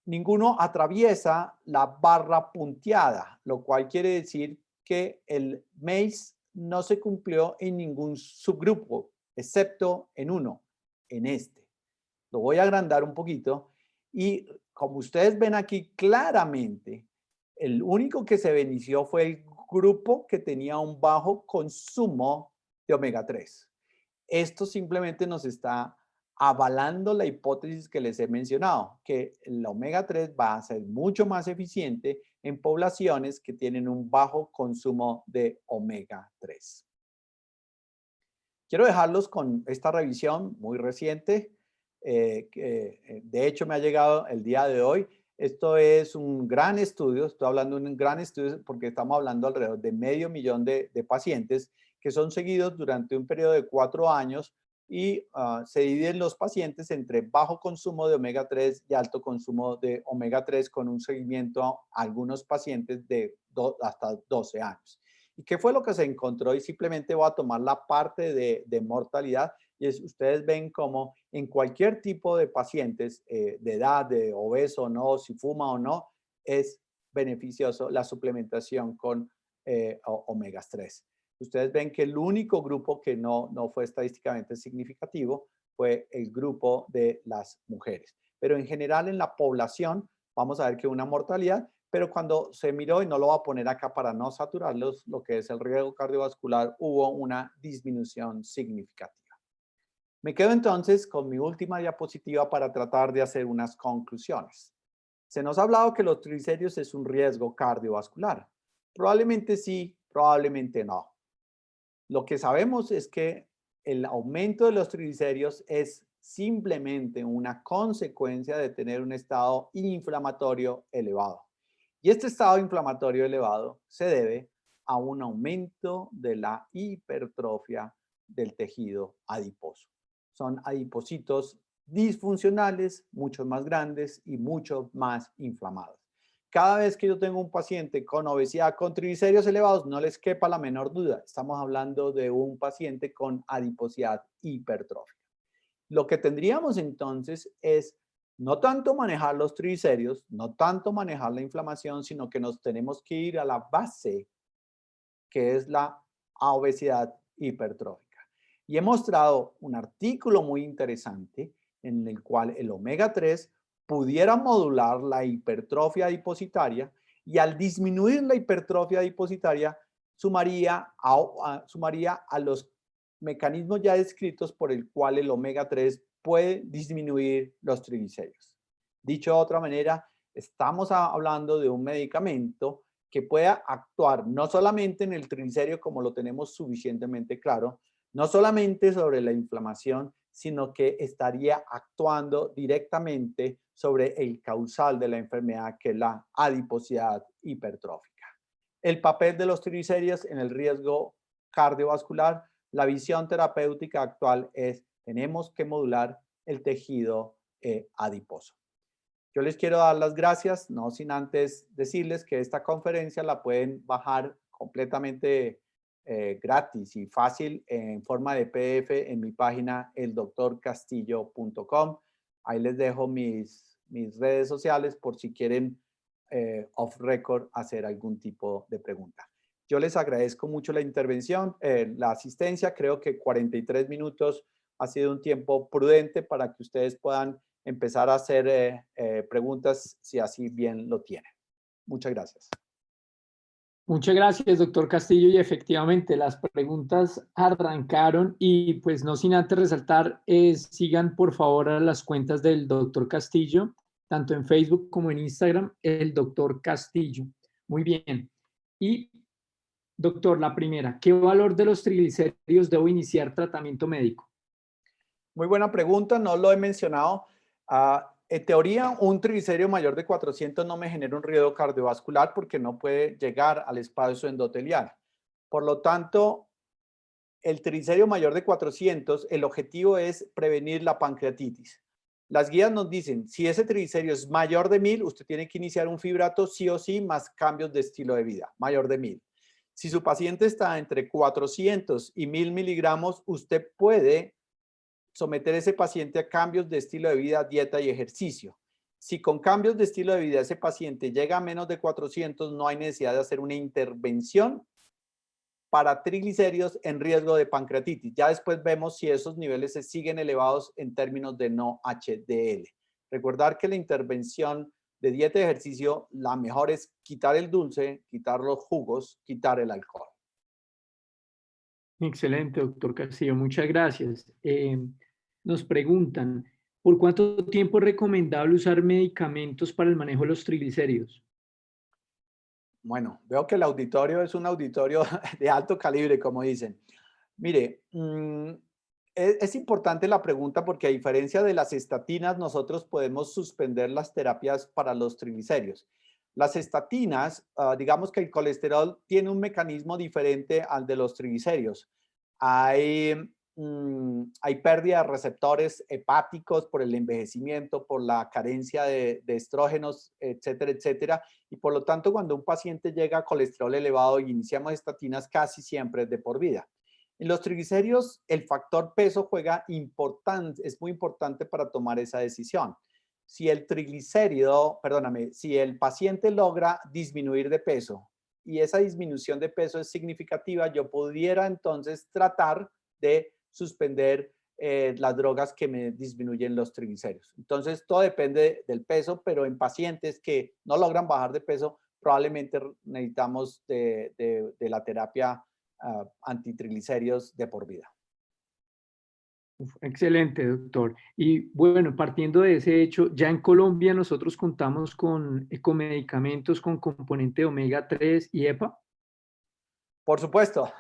ninguno atraviesa la barra punteada, lo cual quiere decir que el MACE no se cumplió en ningún subgrupo, excepto en uno, en este. Lo voy a agrandar un poquito y, como ustedes ven aquí claramente, el único que se benefició fue el grupo que tenía un bajo consumo de omega 3. Esto simplemente nos está avalando la hipótesis que les he mencionado, que el omega 3 va a ser mucho más eficiente en poblaciones que tienen un bajo consumo de omega 3. Quiero dejarlos con esta revisión muy reciente, que de hecho me ha llegado el día de hoy. Esto es un gran estudio, estoy hablando de un gran estudio porque estamos hablando alrededor de 500.000 de pacientes que son seguidos durante un periodo de 4 años y se dividen los pacientes entre bajo consumo de omega 3 y alto consumo de omega 3 con un seguimiento a algunos pacientes de hasta 12 años. ¿Y qué fue lo que se encontró? Y simplemente voy a tomar la parte de mortalidad y ustedes ven como en cualquier tipo de pacientes de edad, de obeso o no, si fuma o no, es beneficioso la suplementación con omega 3. Ustedes ven que el único grupo que no fue estadísticamente significativo fue el grupo de las mujeres. Pero en general en la población vamos a ver que una mortalidad, pero cuando se miró, y no lo voy a poner acá para no saturarlos, lo que es el riesgo cardiovascular, hubo una disminución significativa. Me quedo entonces con mi última diapositiva para tratar de hacer unas conclusiones. Se nos ha hablado que los triglicéridos es un riesgo cardiovascular. Probablemente sí, probablemente no. Lo que sabemos es que el aumento de los triglicéridos es simplemente una consecuencia de tener un estado inflamatorio elevado. Y este estado inflamatorio elevado se debe a un aumento de la hipertrofia del tejido adiposo. Son adipocitos disfuncionales, mucho más grandes y mucho más inflamados. Cada vez que yo tengo un paciente con obesidad, con triglicéridos elevados, no les quepa la menor duda. Estamos hablando de un paciente con adiposidad hipertrófica. Lo que tendríamos entonces es no tanto manejar los triglicéridos, no tanto manejar la inflamación, sino que nos tenemos que ir a la base, que es la obesidad hipertrófica. Y he mostrado un artículo muy interesante en el cual el omega 3 pudiera modular la hipertrofia adipositaria y al disminuir la hipertrofia adipositaria sumaría a los mecanismos ya descritos por el cual el omega 3 puede disminuir los triglicéridos. Dicho de otra manera, estamos hablando de un medicamento que pueda actuar no solamente en el triglicérido como lo tenemos suficientemente claro, no solamente sobre la inflamación, sino que estaría actuando directamente sobre el causal de la enfermedad, que es la adiposidad hipertrófica. El papel de los triglicéridos en el riesgo cardiovascular, la visión terapéutica actual es: tenemos que modular el tejido adiposo. Yo les quiero dar las gracias, no sin antes decirles que esta conferencia la pueden bajar completamente gratis y fácil en forma de PDF en mi página eldoctorcastillo.com. Ahí les dejo mis redes sociales por si quieren off record hacer algún tipo de pregunta. Yo les agradezco mucho la intervención, la asistencia. Creo que 43 minutos ha sido un tiempo prudente para que ustedes puedan empezar a hacer preguntas si así bien lo tienen. Muchas gracias. Muchas gracias, doctor Castillo. Y efectivamente, las preguntas arrancaron y pues no sin antes resaltar, sigan por favor a las cuentas del doctor Castillo, tanto en Facebook como en Instagram, el doctor Castillo. Muy bien. Y doctor, la primera, ¿qué valor de los triglicéridos debo iniciar tratamiento médico? Muy buena pregunta, no lo he mencionado. En teoría, un triglicérido mayor de 400 no me genera un riesgo cardiovascular porque no puede llegar al espacio endotelial. Por lo tanto, el triglicérido mayor de 400, el objetivo es prevenir la pancreatitis. Las guías nos dicen, si ese triglicérido es mayor de 1000, usted tiene que iniciar un fibrato sí o sí, más cambios de estilo de vida, mayor de 1000. Si su paciente está entre 400 y 1000 miligramos, usted puede someter a ese paciente a cambios de estilo de vida, dieta y ejercicio. Si con cambios de estilo de vida ese paciente llega a menos de 400, no hay necesidad de hacer una intervención para triglicéridos en riesgo de pancreatitis. Ya después vemos si esos niveles se siguen elevados en términos de no HDL. Recordar que la intervención de dieta y ejercicio, la mejor es quitar el dulce, quitar los jugos, quitar el alcohol. Excelente, doctor Castillo. Muchas gracias. Nos preguntan, ¿por cuánto tiempo es recomendable usar medicamentos para el manejo de los triglicéridos? Bueno, veo que el auditorio es un auditorio de alto calibre, como dicen. Mire, es importante la pregunta porque a diferencia de las estatinas, nosotros podemos suspender las terapias para los triglicéridos. Las estatinas, digamos que el colesterol tiene un mecanismo diferente al de los triglicéridos. Hay, hay pérdida de receptores hepáticos por el envejecimiento, por la carencia de estrógenos, etcétera, etcétera. Y por lo tanto, cuando un paciente llega a colesterol elevado y iniciamos estatinas, casi siempre es de por vida. En los triglicéridos, el factor peso juega importante, es muy importante para tomar esa decisión. Si el triglicérido, perdóname, si el paciente logra disminuir de peso y esa disminución de peso es significativa, yo pudiera entonces tratar de suspender las drogas que me disminuyen los triglicéridos. Entonces, todo depende del peso, pero en pacientes que no logran bajar de peso, probablemente necesitamos de la terapia antitriglicéridos de por vida. Excelente, doctor. Y bueno, partiendo de ese hecho, ya en Colombia nosotros contamos con medicamentos con componente omega 3 y EPA. Por supuesto,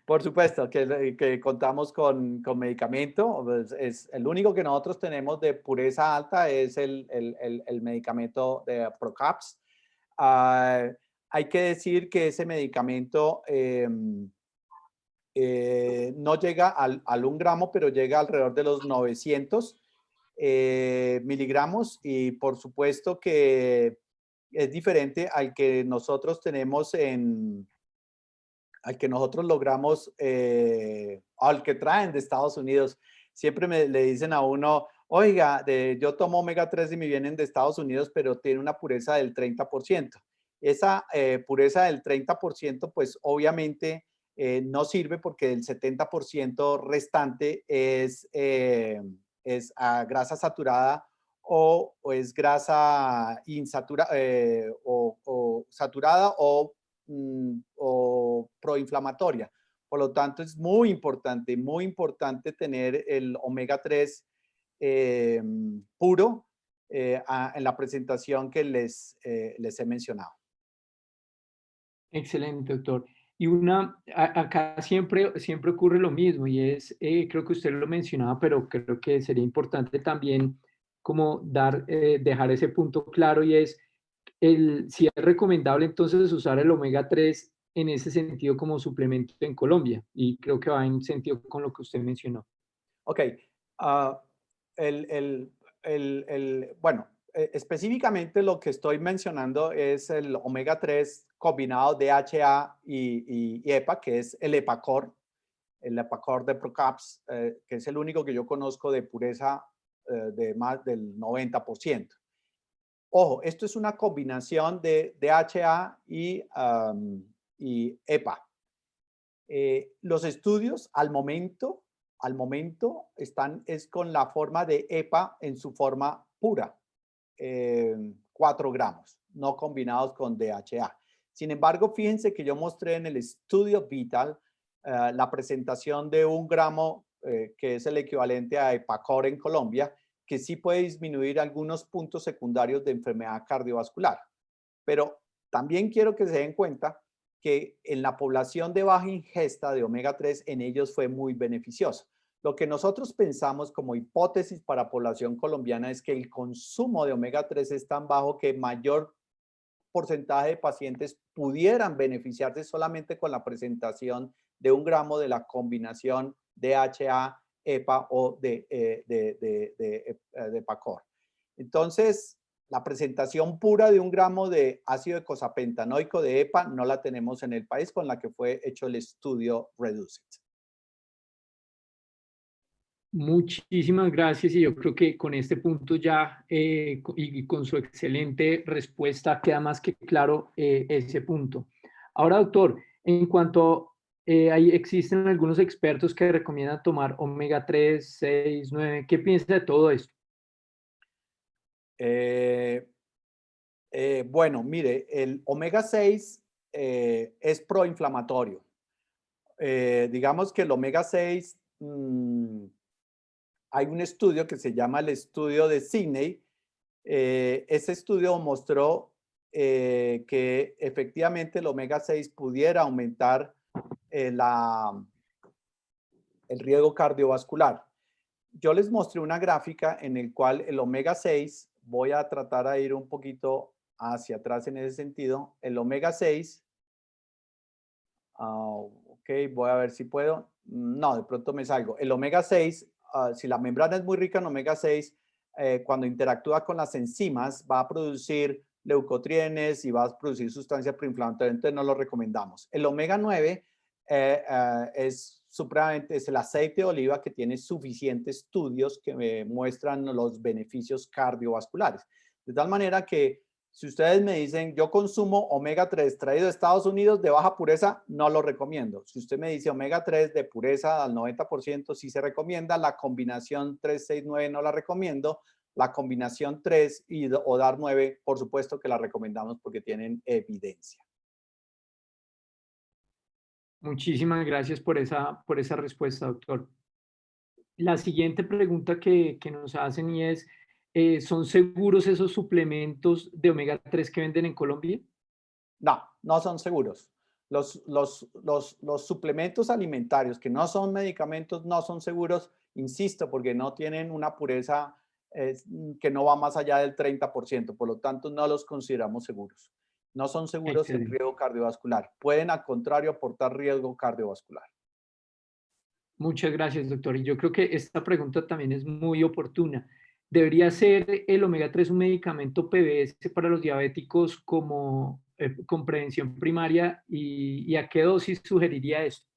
por supuesto que contamos con medicamento. Pues, es el único que nosotros tenemos de pureza alta es el medicamento de Procaps. Ah, hay que decir que ese medicamento no llega al 1 gramo, pero llega alrededor de los 900 miligramos y por supuesto que es diferente al que nosotros tenemos al que nosotros logramos, al que traen de Estados Unidos. Siempre le dicen a uno, oiga, yo tomo omega 3 y me vienen de Estados Unidos, pero tiene una pureza del 30%. Esa pureza del 30%, pues obviamente no sirve porque el 70% restante es grasa saturada o es grasa insaturada o saturada o proinflamatoria. Por lo tanto, es muy importante tener el omega 3 puro en la presentación que les he mencionado. Excelente, doctor. Y acá siempre ocurre lo mismo y es, creo que usted lo mencionaba, pero creo que sería importante también como dejar ese punto claro y es si es recomendable entonces usar el omega 3 en ese sentido como suplemento en Colombia. Y creo que va en sentido con lo que usted mencionó. Ok. ah, bueno, específicamente lo que estoy mencionando es el omega 3 combinado DHA y EPA, que es el Epacor de Procaps, que es el único que yo conozco de pureza de más del 90%. Ojo, esto es una combinación de DHA y EPA. Los estudios al momento están es con la forma de EPA en su forma pura, 4 gramos, no combinados con DHA. Sin embargo, fíjense que yo mostré en el estudio Vital la presentación de 1 gramo, que es el equivalente a Epacor en Colombia, que sí puede disminuir algunos puntos secundarios de enfermedad cardiovascular. Pero también quiero que se den cuenta que en la población de baja ingesta de omega 3, en ellos fue muy beneficioso. Lo que nosotros pensamos como hipótesis para población colombiana es que el consumo de omega 3 es tan bajo que mayor porcentaje de pacientes pudieran beneficiarse solamente con la presentación de 1 gramo de la combinación DHA, EPA o de PACOR. Entonces, la presentación pura de 1 gramo de ácido eicosapentanoico de EPA no la tenemos en el país, con la que fue hecho el estudio REDUCE IT. Muchísimas gracias y yo creo que con este punto ya y con su excelente respuesta queda más que claro ese punto. Ahora, doctor, en cuanto existen algunos expertos que recomiendan tomar omega 3, 6, 9, ¿qué piensa de todo esto? Eh, bueno, mire, el omega 6 es proinflamatorio. Digamos que el omega 6 hay un estudio que se llama el estudio de Sidney. Ese estudio mostró que efectivamente el omega 6 pudiera aumentar el riesgo cardiovascular. Yo les mostré una gráfica en el cual el omega 6, voy a tratar de ir un poquito hacia atrás en ese sentido, el omega 6, ok, voy a ver si puedo, no, de pronto me salgo. El omega 6, si la membrana es muy rica en omega 6, cuando interactúa con las enzimas va a producir leucotrienes y va a producir sustancias proinflamatorias, entonces no lo recomendamos. El omega 9 es el aceite de oliva que tiene suficientes estudios que muestran los beneficios cardiovasculares. De tal manera que si ustedes me dicen, yo consumo omega 3 traído de Estados Unidos de baja pureza, no lo recomiendo. Si usted me dice omega 3 de pureza al 90%, sí se recomienda. La combinación 369 no la recomiendo. La combinación 3 o DAR 9, por supuesto que la recomendamos porque tienen evidencia. Muchísimas gracias por esa respuesta, doctor. La siguiente pregunta que nos hacen y es, ¿son seguros esos suplementos de omega 3 que venden en Colombia? No, no son seguros. Los suplementos alimentarios que no son medicamentos no son seguros, insisto, porque no tienen una pureza que no va más allá del 30%, por lo tanto no los consideramos seguros. No son seguros en Excelente. riesgo cardiovascular. Pueden, al contrario, aportar riesgo cardiovascular. Muchas gracias, doctor. Y yo creo que esta pregunta también es muy oportuna. ¿Debería ser el omega 3 un medicamento PBS para los diabéticos como, con prevención primaria y a qué dosis sugeriría esto?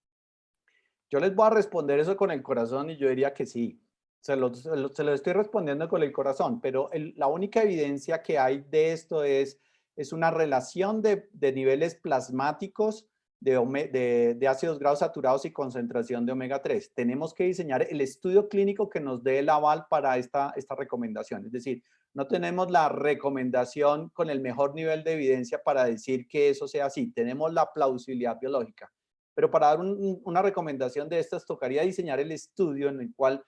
Yo les voy a responder eso con el corazón y yo diría que sí. Se lo estoy respondiendo con el corazón, pero la única evidencia que hay de esto es una relación de niveles plasmáticos de ácidos grasos saturados y concentración de omega 3. Tenemos que diseñar el estudio clínico que nos dé el aval para esta recomendación. Es decir, no tenemos la recomendación con el mejor nivel de evidencia para decir que eso sea así. Tenemos la plausibilidad biológica. Pero para dar una recomendación de estas, tocaría diseñar el estudio en el cual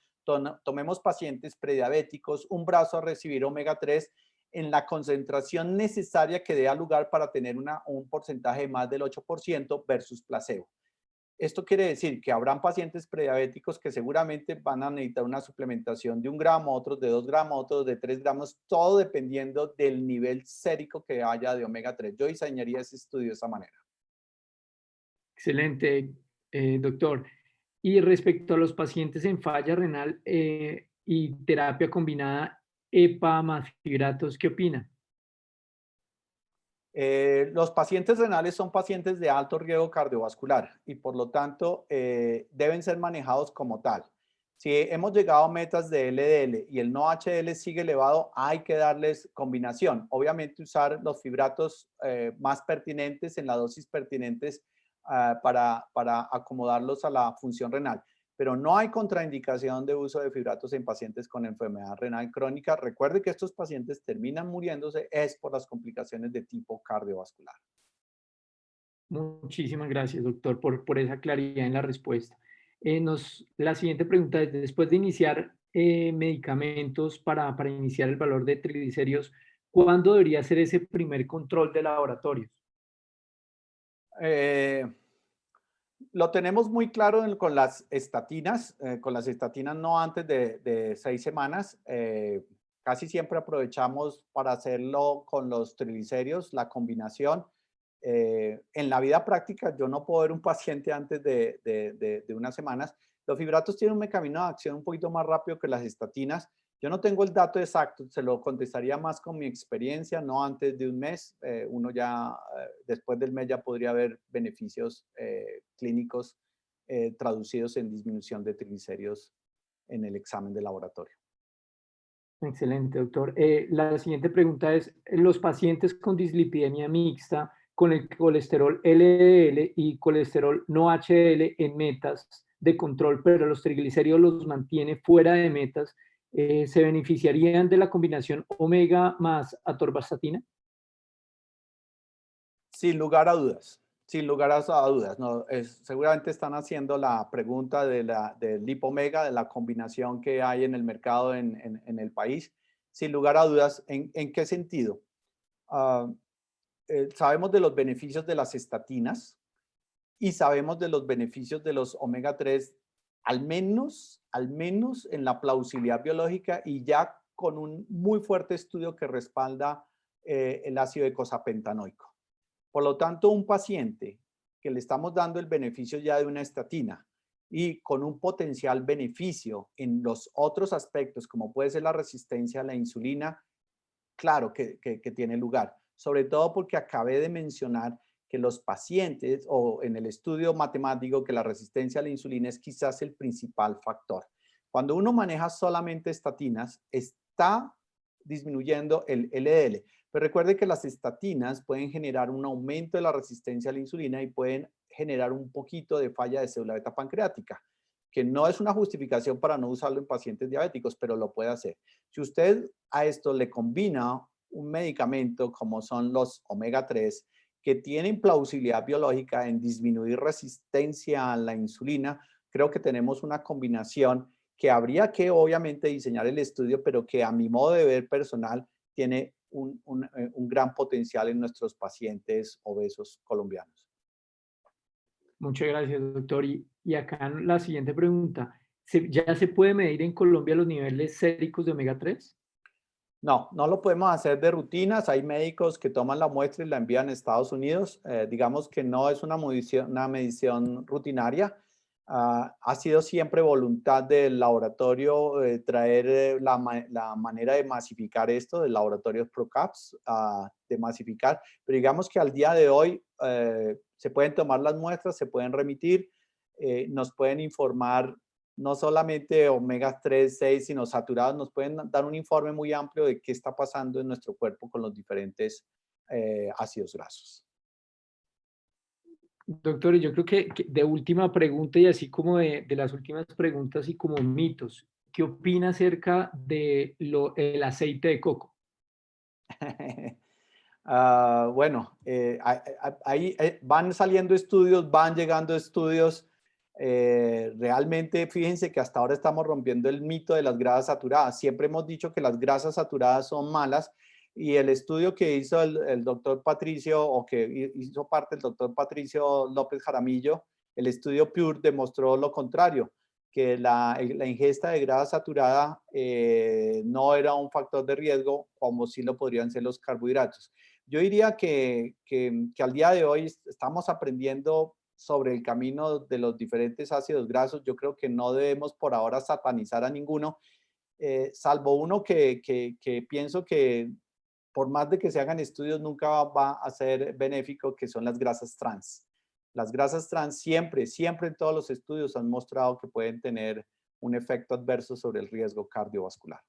tomemos pacientes prediabéticos, un brazo a recibir omega 3 en la concentración necesaria que dé lugar para tener un porcentaje de más del 8% versus placebo. Esto quiere decir que habrán pacientes prediabéticos que seguramente van a necesitar una suplementación de 1 gramo, otros de 2 gramos, otros de 3 gramos, todo dependiendo del nivel sérico que haya de omega 3. Yo diseñaría ese estudio de esa manera. Excelente, doctor. Y respecto a los pacientes en falla renal y terapia combinada EPA más fibratos, ¿qué opina? Los pacientes renales son pacientes de alto riesgo cardiovascular y por lo tanto deben ser manejados como tal. Si hemos llegado a metas de LDL y el no HDL sigue elevado, hay que darles combinación. Obviamente usar los fibratos más pertinentes en la dosis pertinentes para acomodarlos a la función renal. Pero no hay contraindicación de uso de fibratos en pacientes con enfermedad renal crónica. Recuerde que estos pacientes terminan muriéndose es por las complicaciones de tipo cardiovascular. Muchísimas gracias, doctor, por esa claridad en la respuesta. La siguiente pregunta es, después de iniciar medicamentos para iniciar el valor de triglicéridos, ¿cuándo debería ser ese primer control de laboratorios? Eh, Lo tenemos muy claro con las estatinas. Con las estatinas no antes de 6 semanas. Casi siempre aprovechamos para hacerlo con los triglicéridos, la combinación. En la vida práctica yo no puedo ver un paciente antes de unas semanas. Los fibratos tienen un mecanismo de acción un poquito más rápido que las estatinas. Yo no tengo el dato exacto, se lo contestaría más con mi experiencia, no antes de un mes. Uno ya, después del mes ya podría haber beneficios clínicos traducidos en disminución de triglicéridos en el examen de laboratorio. Excelente, doctor. La siguiente pregunta es, los pacientes con dislipidemia mixta, con el colesterol LDL y colesterol no HDL en metas de control, pero los triglicéridos los mantiene fuera de metas, ¿se beneficiarían de la combinación omega más atorvastatina? Sin lugar a dudas. Sin lugar a dudas, no, seguramente están haciendo la pregunta del Lipomega, de la combinación que hay en el mercado en el país. Sin lugar a dudas, ¿en qué sentido? Ah, sabemos de los beneficios de las estatinas y sabemos de los beneficios de los omega 3, al menos en la plausibilidad biológica y ya con un muy fuerte estudio que respalda el ácido eicosapentanoico. Por lo tanto, un paciente que le estamos dando el beneficio ya de una estatina y con un potencial beneficio en los otros aspectos, como puede ser la resistencia a la insulina, claro que tiene lugar. Sobre todo porque acabé de mencionar que los pacientes, o en el estudio matemático, que la resistencia a la insulina es quizás el principal factor. Cuando uno maneja solamente estatinas, está disminuyendo el LDL. Pero recuerde que las estatinas pueden generar un aumento de la resistencia a la insulina y pueden generar un poquito de falla de célula beta pancreática, que no es una justificación para no usarlo en pacientes diabéticos, pero lo puede hacer. Si usted a esto le combina un medicamento como son los omega 3, que tienen plausibilidad biológica en disminuir resistencia a la insulina, creo que tenemos una combinación que habría que obviamente diseñar el estudio, pero que a mi modo de ver personal tiene un gran potencial en nuestros pacientes obesos colombianos. Muchas gracias, doctor. Y acá la siguiente pregunta. ¿Ya se puede medir en Colombia los niveles séricos de omega 3? No, no lo podemos hacer de rutinas. Hay médicos que toman la muestra y la envían a Estados Unidos. Digamos que no es una medición rutinaria. Ha sido siempre voluntad del laboratorio traer la manera de masificar esto, del laboratorio ProCaps, de masificar. Pero digamos que al día de hoy se pueden tomar las muestras, se pueden remitir, nos pueden informar no solamente omega 3, 6, sino saturados, nos pueden dar un informe muy amplio de qué está pasando en nuestro cuerpo con los diferentes ácidos grasos. Doctor, yo creo que de última pregunta y así como de las últimas preguntas y como mitos, ¿qué opina acerca de el aceite de coco? Bueno, ahí van saliendo estudios, van llegando estudios. Realmente, fíjense que hasta ahora estamos rompiendo el mito de las grasas saturadas. Siempre hemos dicho que las grasas saturadas son malas y el estudio que hizo el doctor Patricio, o que hizo parte el doctor Patricio López Jaramillo, el estudio PURE demostró lo contrario, que la ingesta de grasa saturada no era un factor de riesgo como sí lo podrían ser los carbohidratos. Yo diría que al día de hoy estamos aprendiendo sobre el camino de los diferentes ácidos grasos. Yo creo que no debemos por ahora satanizar a ninguno, salvo uno que pienso que por más de que se hagan estudios nunca va a ser benéfico, que son las grasas trans. Las grasas trans siempre en todos los estudios han mostrado que pueden tener un efecto adverso sobre el riesgo cardiovascular.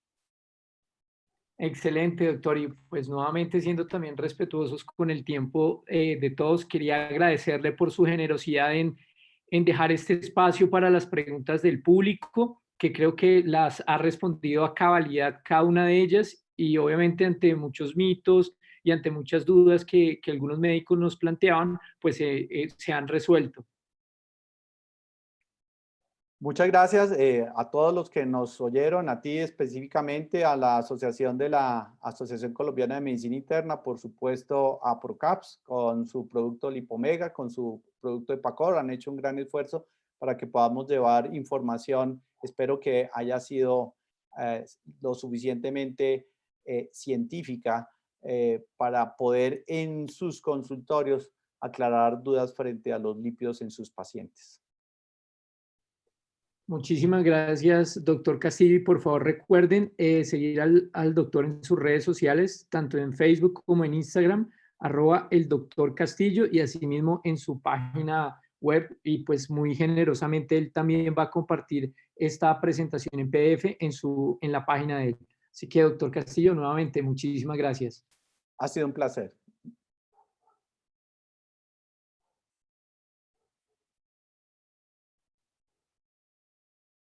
Excelente, doctor. Y pues nuevamente siendo también respetuosos con el tiempo de todos, quería agradecerle por su generosidad en dejar este espacio para las preguntas del público, que creo que las ha respondido a cabalidad cada una de ellas y obviamente ante muchos mitos y ante muchas dudas que algunos médicos nos planteaban, pues se han resuelto. Muchas gracias a todos los que nos oyeron, a ti específicamente, a la Asociación de la Asociación Colombiana de Medicina Interna, por supuesto a ProCaps con su producto Lipomega, con su producto Epacor. Han hecho un gran esfuerzo para que podamos llevar información. Espero que haya sido lo suficientemente científica para poder en sus consultorios aclarar dudas frente a los lípidos en sus pacientes. Muchísimas gracias, doctor Castillo. Y por favor recuerden seguir al doctor en sus redes sociales, tanto en Facebook como en Instagram, @el doctor Castillo, y asimismo en su página web. Y pues muy generosamente él también va a compartir esta presentación en PDF en la página de él. Así que, doctor Castillo, nuevamente, muchísimas gracias. Ha sido un placer.